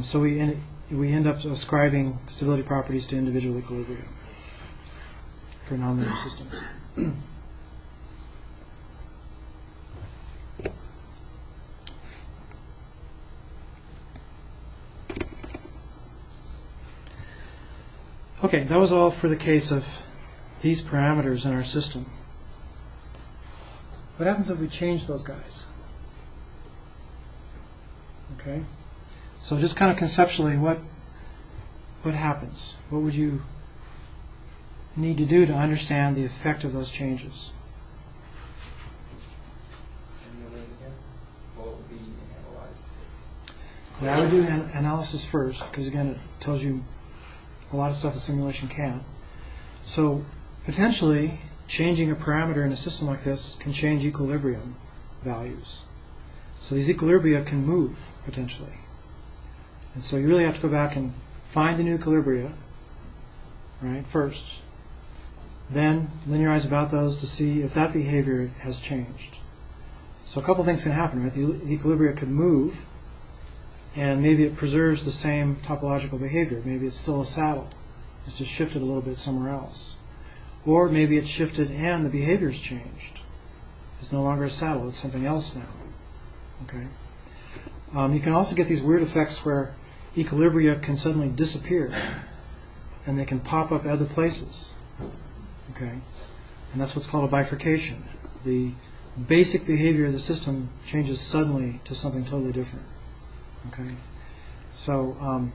S1: so we end up ascribing stability properties to individual equilibria for nonlinear systems. Okay, that was all for the case of these parameters in our system. What happens if we change those guys? Okay, so just kind of conceptually, what happens? What would you need to do to understand the effect of those changes?
S6: Simulating it, what would be analyzed?
S1: Yeah, I would do analysis first, because again, it tells you a lot of stuff the simulation can't. So potentially, changing a parameter in a system like this can change equilibrium values. So these equilibria can move, potentially. And so you really have to go back and find the new equilibria, right, first. Then linearize about those to see if that behavior has changed. So a couple things can happen, right? The equilibria could move, and maybe it preserves the same topological behavior. Maybe it's still a saddle. It's just shifted a little bit somewhere else. Or maybe it's shifted and the behavior's changed. It's no longer a saddle, it's something else now. Okay. You can also get these weird effects where equilibria can suddenly disappear and they can pop up other places. Okay, and that's what's called a bifurcation. The basic behavior of the system changes suddenly to something totally different. Okay, so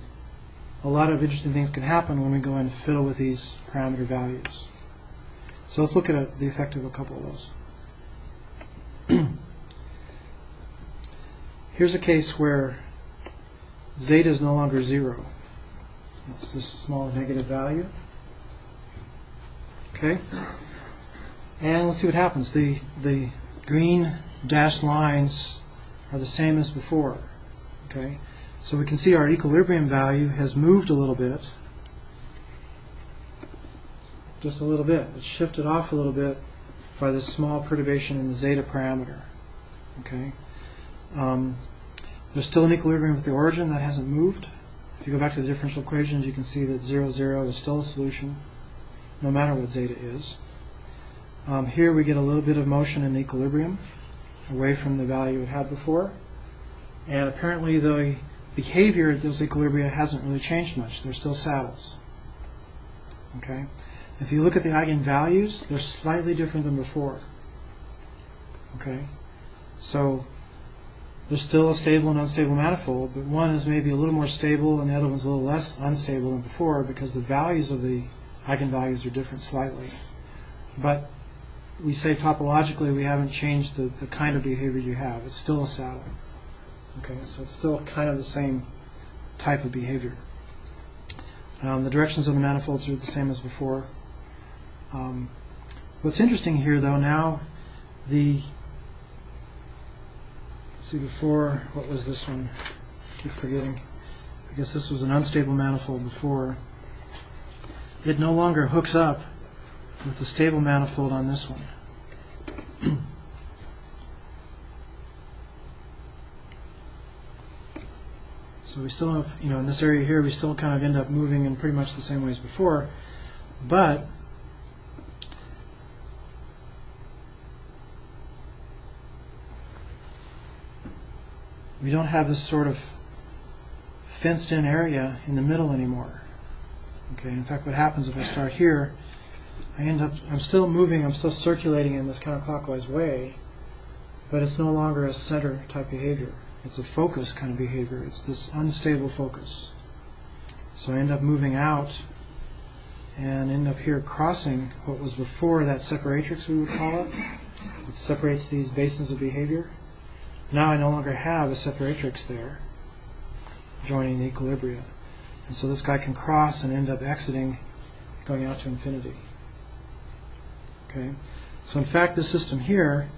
S1: a lot of interesting things can happen when we go and fiddle with these parameter values. So let's look at the effect of a couple of those. Here's a case where zeta is no longer 0. It's this small negative value. Okay? And let's see what happens. The green dashed lines are the same as before. Okay? So we can see our equilibrium value has moved a little bit. Just a little bit. It's shifted off a little bit by this small perturbation in the zeta parameter. Okay? There's still an equilibrium with the origin. That hasn't moved. If you go back to the differential equations, you can see that 0, 0 is still a solution, no matter what zeta is. Here we get a little bit of motion in equilibrium, away from the value it had before. And apparently the behavior at those equilibria hasn't really changed much. They're still saddles. Okay? If you look at the Eigen Values, they're slightly different than before. Okay? So there's still a stable and unstable manifold, but one is maybe a little more stable and the other one's a little less unstable than before because the values of the eigenvalues are different slightly. But we say topologically we haven't changed the kind of behavior you have. It's still a saddle. Okay, so it's still kind of the same type of behavior. The directions of the manifolds are the same as before. What's interesting here, though, now let's see, before, what was this one? I keep forgetting. I guess this was an unstable manifold before. It no longer hooks up with the stable manifold on this one. So we still have, in this area here, we still kind of end up moving in pretty much the same way as before, but we don't have this sort of fenced-in area in the middle anymore. Okay, in fact, what happens if I start here, I'm still moving, I'm still circulating in this counterclockwise way, but it's no longer a center type behavior. It's a focus kind of behavior. It's this unstable focus. So I end up moving out and end up here crossing what was before that separatrix, we would call it. It separates these basins of behavior. Now I no longer have a separatrix there joining the equilibria. And so this guy can cross and end up exiting, going out to infinity. Okay? So in fact, this system here,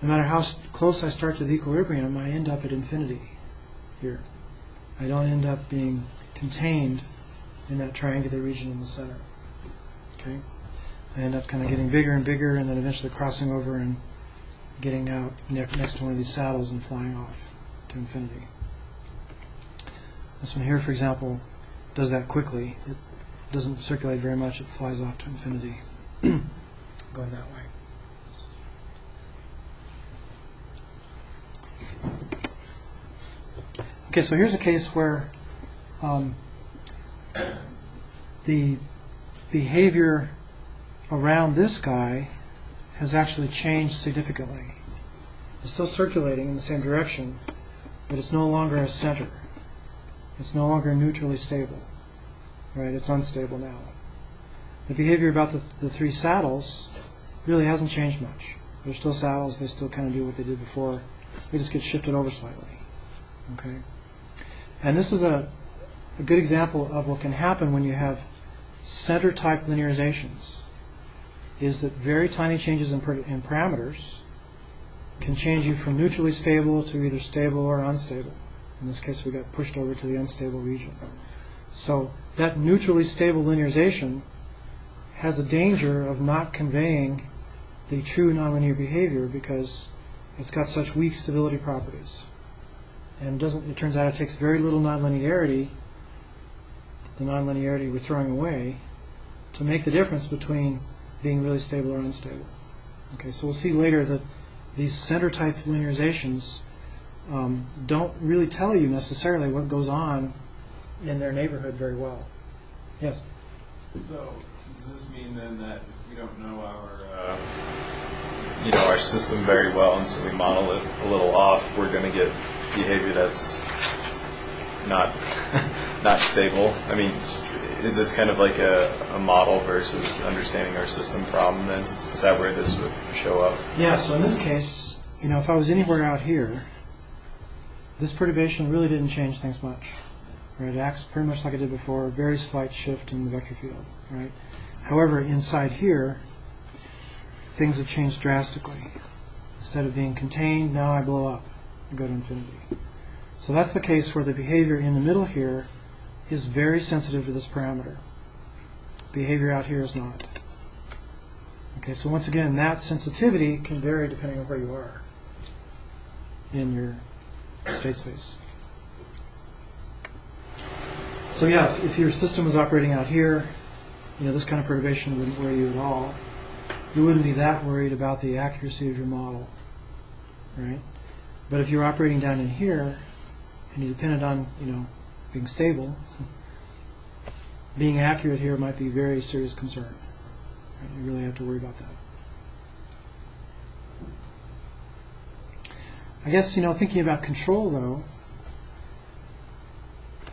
S1: no matter how close I start to the equilibrium, I end up at infinity here. I don't end up being contained in that triangular region in the center. Okay? I end up kind of getting bigger and bigger and then eventually crossing over and getting out next to one of these saddles and flying off to infinity. This one here, for example, does that quickly. It doesn't circulate very much. It flies off to infinity going that way. Okay, so here's a case where the behavior around this guy has actually changed significantly. It's still circulating in the same direction, but it's no longer a center. It's no longer neutrally stable. Right? It's unstable now. The behavior about the three saddles really hasn't changed much. They're still saddles. They still kind of do what they did before. They just get shifted over slightly. Okay? And this is a good example of what can happen when you have center-type linearizations, is that very tiny changes in parameters can change you from neutrally stable to either stable or unstable. In this case, we got pushed over to the unstable region. So that neutrally stable linearization has a danger of not conveying the true nonlinear behavior because it's got such weak stability properties. And it turns out it takes very little nonlinearity, the nonlinearity we're throwing away, to make the difference between being really stable or unstable. Okay, so we'll see later that these center-type linearizations don't really tell you necessarily what goes on in their neighborhood very well. Yes?
S3: So
S7: Does this mean then that we don't know our system very well, and so we model it a little off, we're going to get behavior that's not stable? I mean, is this kind of like a model versus understanding our system problem then? Is that where this would show up?
S1: Yeah, so in this case, if I was anywhere out here, this perturbation really didn't change things much. Right? It acts pretty much like it did before, a very slight shift in the vector field. Right? However, inside here, things have changed drastically. Instead of being contained, now I blow up and go to infinity. So that's the case where the behavior in the middle here is very sensitive to this parameter. Behavior out here is not. Okay, so once again, that sensitivity can vary depending on where you are in your state space. So yeah, if your system was operating out here, this kind of perturbation wouldn't worry you at all. You wouldn't be that worried about the accuracy of your model, right? But if you're operating down in here and you depended on, being stable, being accurate here might be a very serious concern. Right? You really have to worry about that. I guess, thinking about control, though,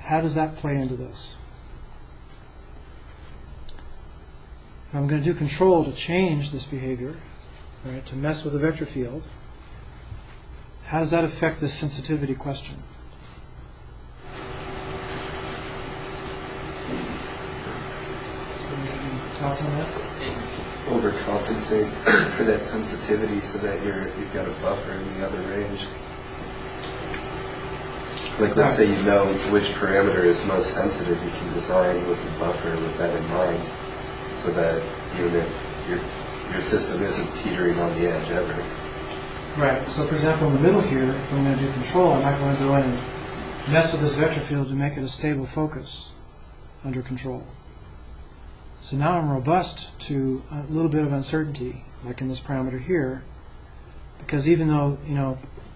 S1: how does that play into this? If I'm going to do control to change this behavior, right, to mess with the vector field, how does that affect this sensitivity question? Thoughts on that?
S8: Overcompensate for that sensitivity so that you've got a buffer in the other range. Like, let's say you know which parameter is most sensitive, you can design with the buffer with that in mind, so that even if your system isn't teetering on the edge ever.
S1: Right. So, for example, in the middle here, if I'm going to do control, I'm not going to go in and mess with this vector field to make it a stable focus under control. So now I'm robust to a little bit of uncertainty, like in this parameter here, because even though,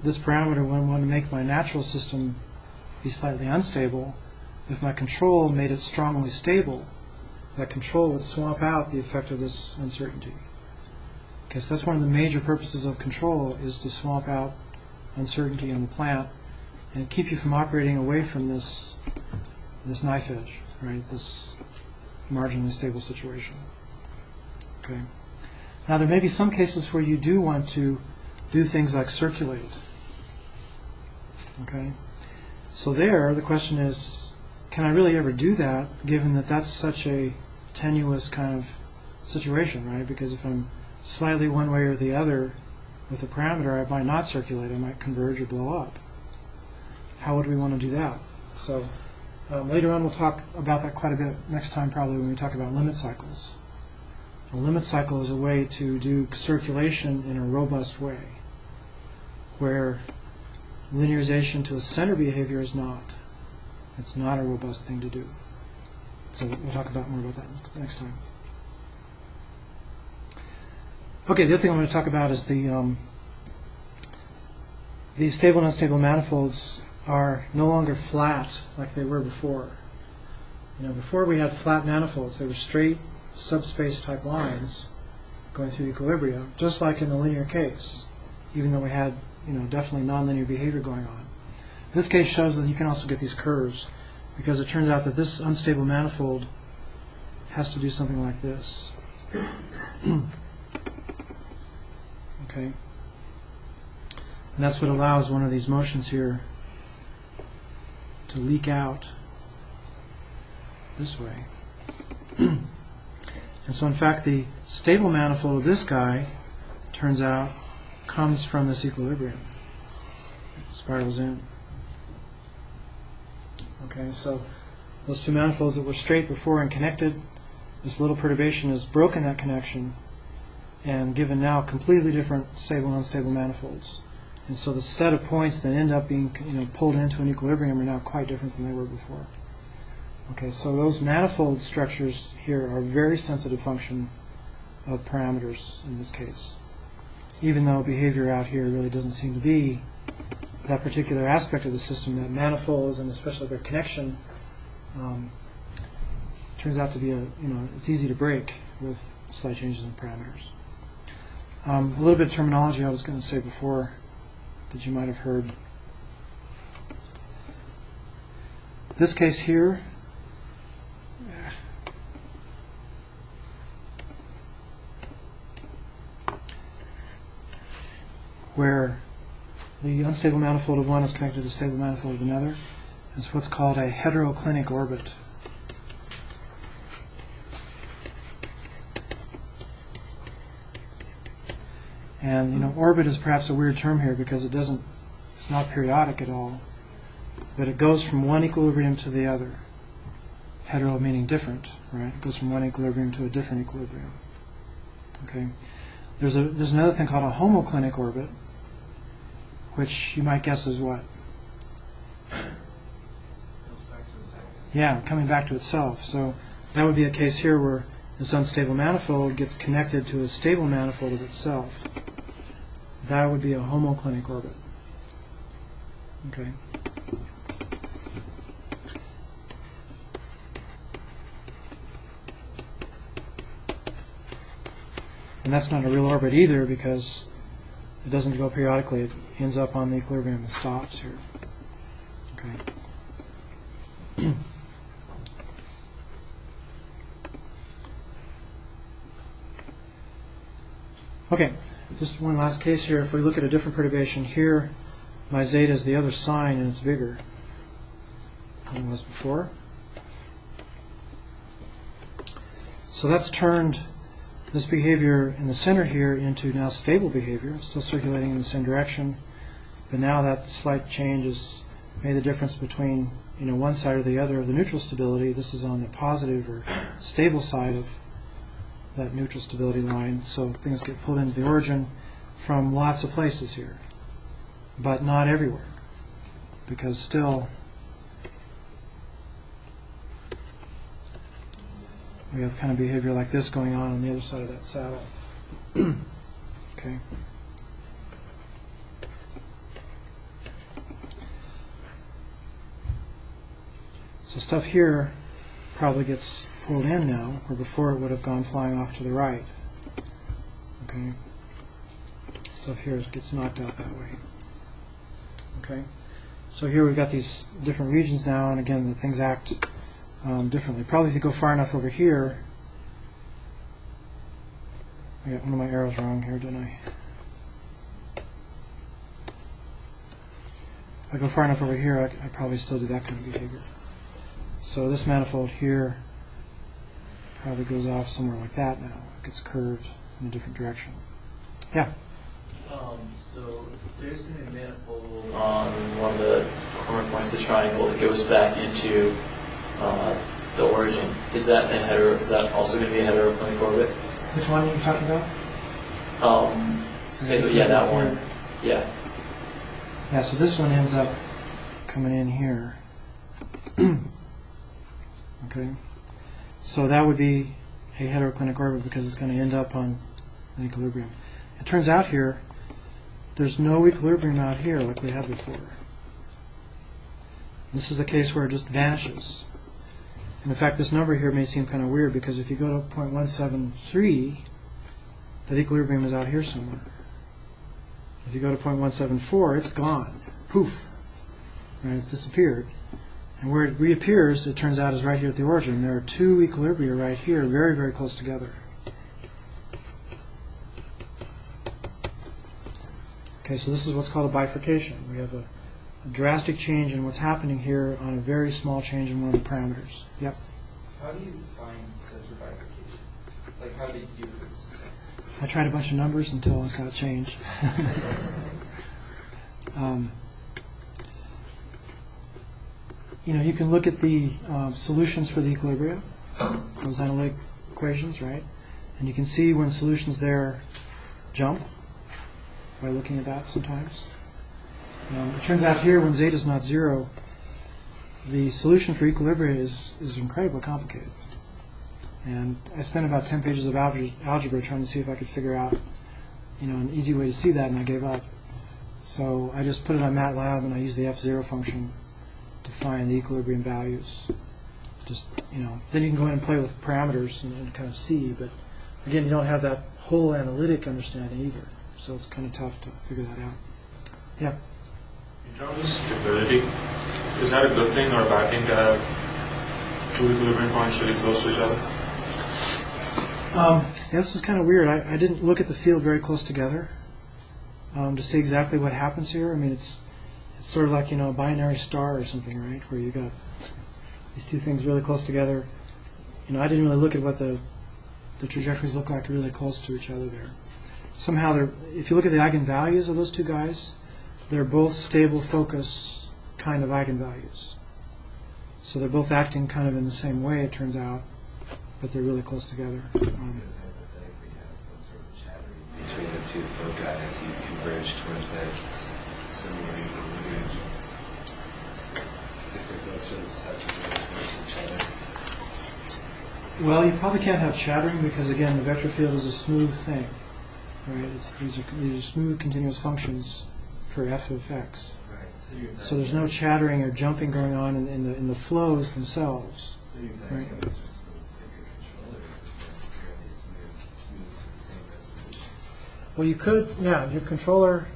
S1: this parameter would want to make my natural system be slightly unstable, if my control made it strongly stable, that control would swamp out the effect of this uncertainty. Because that's one of the major purposes of control, is to swamp out uncertainty in the plant and keep you from operating away from this knife edge, right? This marginally stable situation. Okay. Now there may be some cases where you do want to do things like circulate. Okay. So there, the question is, can I really ever do that, given that that's such a tenuous kind of situation, right? Because if I'm slightly one way or the other with a parameter, I might not circulate, I might converge or blow up. How would we want to do that? So later on we'll talk about that quite a bit next time, probably, when we talk about limit cycles. A limit cycle is a way to do circulation in a robust way, where linearization to a center behavior is not. It's not a robust thing to do. So we'll talk about more about that next time. Okay, the other thing I'm going to talk about is these stable and unstable manifolds are no longer flat like they were before. Before we had flat manifolds, they were straight subspace type lines going through equilibrium, just like in the linear case, even though we had definitely nonlinear behavior going on. This case shows that you can also get these curves, because it turns out that this unstable manifold has to do something like this. Okay? And that's what allows one of these motions here to leak out this way. And so in fact the stable manifold of this guy, turns out, comes from this equilibrium. It spirals in. Okay, so those two manifolds that were straight before and connected, this little perturbation has broken that connection and given now completely different stable and unstable manifolds. And so the set of points that end up being pulled into an equilibrium are now quite different than they were before. Okay, so those manifold structures here are a very sensitive function of parameters in this case, even though behavior out here really doesn't seem to be that particular aspect of the system, that manifolds and especially their connection turns out to be it's easy to break with slight changes in parameters. A little bit of terminology I was going to say before that you might have heard. This case here, where the unstable manifold of one is connected to the stable manifold of another, is what's called a heteroclinic orbit. And orbit is perhaps a weird term here because it's not periodic at all, but it goes from one equilibrium to the other. Hetero meaning different, right? It goes from one equilibrium to a different equilibrium. Okay. There's another thing called a homoclinic orbit, which you might guess is what? Yeah, coming back to itself. So that would be a case here where this unstable manifold gets connected to a stable manifold of itself. That would be a homoclinic orbit. Okay. And that's not a real orbit either because it doesn't go periodically. It ends up on the equilibrium and stops here. Okay. Okay, just one last case here. If we look at a different perturbation here, my zeta is the other sign and it's bigger than it was before. So that's turned this behavior in the center here into now stable behavior. It's still circulating in the same direction, but now that slight change has made the difference between one side or the other of the neutral stability. This is on the positive or stable side of that neutral stability line, so things get pulled into the origin from lots of places here, but not everywhere, because still we have kind of behavior like this going on the other side of that saddle. Okay. So stuff here probably gets pulled in now, where before it would have gone flying off to the right. Okay. Stuff here gets knocked out that way. Okay. So here we've got these different regions now, and again, the things act differently. Probably if you go far enough over here, I got one of my arrows wrong here, didn't I? If I go far enough over here, I probably still do that kind of behavior. So this manifold here probably goes off somewhere like that now. It gets curved in a different direction. Yeah?
S4: So there's going to be a manifold on one of the corner points of the triangle that goes back into the origin. Is that a hetero? Is that also going to be a heteroclinic orbit?
S1: Which one are you talking about?
S4: That one. Yeah.
S1: Yeah, so this one ends up coming in here. Okay. So that would be a heteroclinic orbit because it's going to end up on an equilibrium. It turns out here there's no equilibrium out here like we had before. This is a case where it just vanishes. And in fact, this number here may seem kind of weird because if you go to 0.173, that equilibrium is out here somewhere. If you go to 0.174, it's gone. Poof. Right, it's disappeared. And where it reappears, it turns out, is right here at the origin. There are two equilibria right here, very, very close together. Okay, so this is what's called a bifurcation. We have a drastic change in what's happening here on a very small change in one of the parameters. Yep.
S6: How do you find such a bifurcation? Like, how did you do this?
S1: I tried a bunch of numbers until I saw it change. You can look at the solutions for the equilibria, those analytic equations, right? And you can see when solutions there jump by looking at that sometimes. It turns out here when zeta is not zero, the solution for equilibria is incredibly complicated. And I spent about 10 pages of algebra trying to see if I could figure out an easy way to see that, and I gave up. So I just put it on MATLAB and I used the F0 function to find the equilibrium values, Just, then you can go in and play with parameters and kind of see, but again, you don't have that whole analytic understanding either, so it's kind of tough to figure that out. Yeah.
S2: In terms of stability, is that a good thing or a bad thing to have two equilibrium points really close to each other?
S1: Yeah, this is kind of weird. I didn't look at the field very close together to see exactly what happens here. I mean, it's sort of like, a binary star or something, right, where you got these two things really close together. I didn't really look at what the trajectories look like really close to each other there. Somehow, if you look at the eigenvalues of those two guys, they're both stable focus kind of eigenvalues. So they're both acting kind of in the same way, it turns out, but they're really close together.
S8: Hypothetically, has some sort of chattering between the two foci as you converge towards that similar equilibrium. If they're both sort of separated towards each other.
S1: Well, you probably can't have chattering because, again, the vector field is a smooth thing, right? These are smooth continuous functions for f of x.
S8: Right.
S1: So there's no chattering or jumping going on in the flows themselves.
S8: So you're
S1: Right.
S8: talking about just bigger controllers necessarily smooth to the same resolution.
S1: Well, you could, yeah, your controller,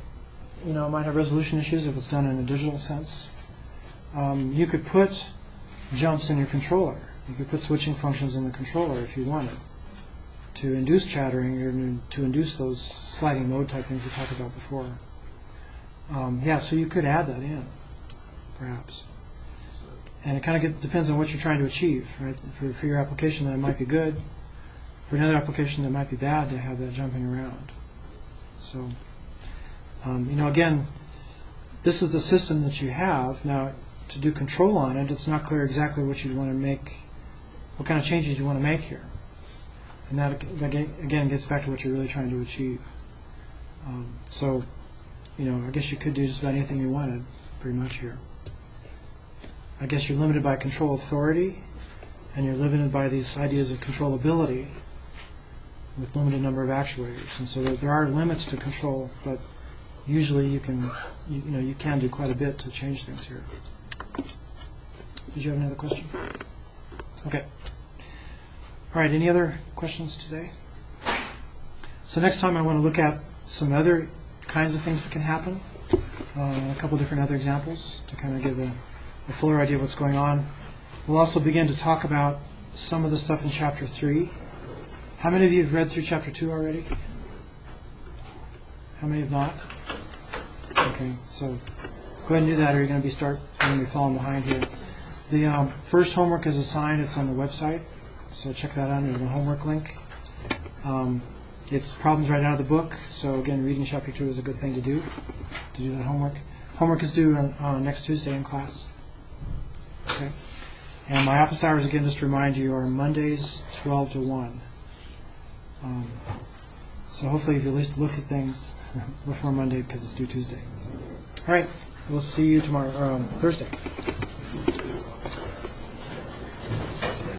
S1: might have resolution issues if it's done in a digital sense. You could put jumps in your controller. You could put switching functions in the controller if you wanted to induce chattering or to induce those sliding mode type things we talked about before. Yeah, so you could add that in, perhaps. And it kind of depends on what you're trying to achieve, right? For your application, that might be good. For another application, that might be bad to have that jumping around. So, again, this is the system that you have. Now, to do control on it, it's not clear exactly what you want to make, what kind of changes you want to make here. And that again, gets back to what you're really trying to achieve. So, I guess you could do just about anything you wanted, pretty much here. I guess you're limited by control authority, and you're limited by these ideas of controllability with limited number of actuators. And so there are limits to control, but usually you can do quite a bit to change things here. Did you have another question? Okay. All right, any other questions today? So next time I want to look at some other kinds of things that can happen, a couple different other examples to kind of give a fuller idea of what's going on. We'll also begin to talk about some of the stuff in Chapter 3. How many of you have read through Chapter 2 already? How many have not? Okay, so go ahead and do that, or you're going to be falling behind here. The first homework is assigned. It's on the website, so check that out under the homework link. It's problems right out of the book, so again, reading Chapter 2 is a good thing to do that homework. Homework is due on next Tuesday in class. Okay. And my office hours, again, just to remind you, are Mondays 12 to 1. So hopefully you've at least looked at things before Monday because it's due Tuesday. All right, we'll see you tomorrow, Thursday.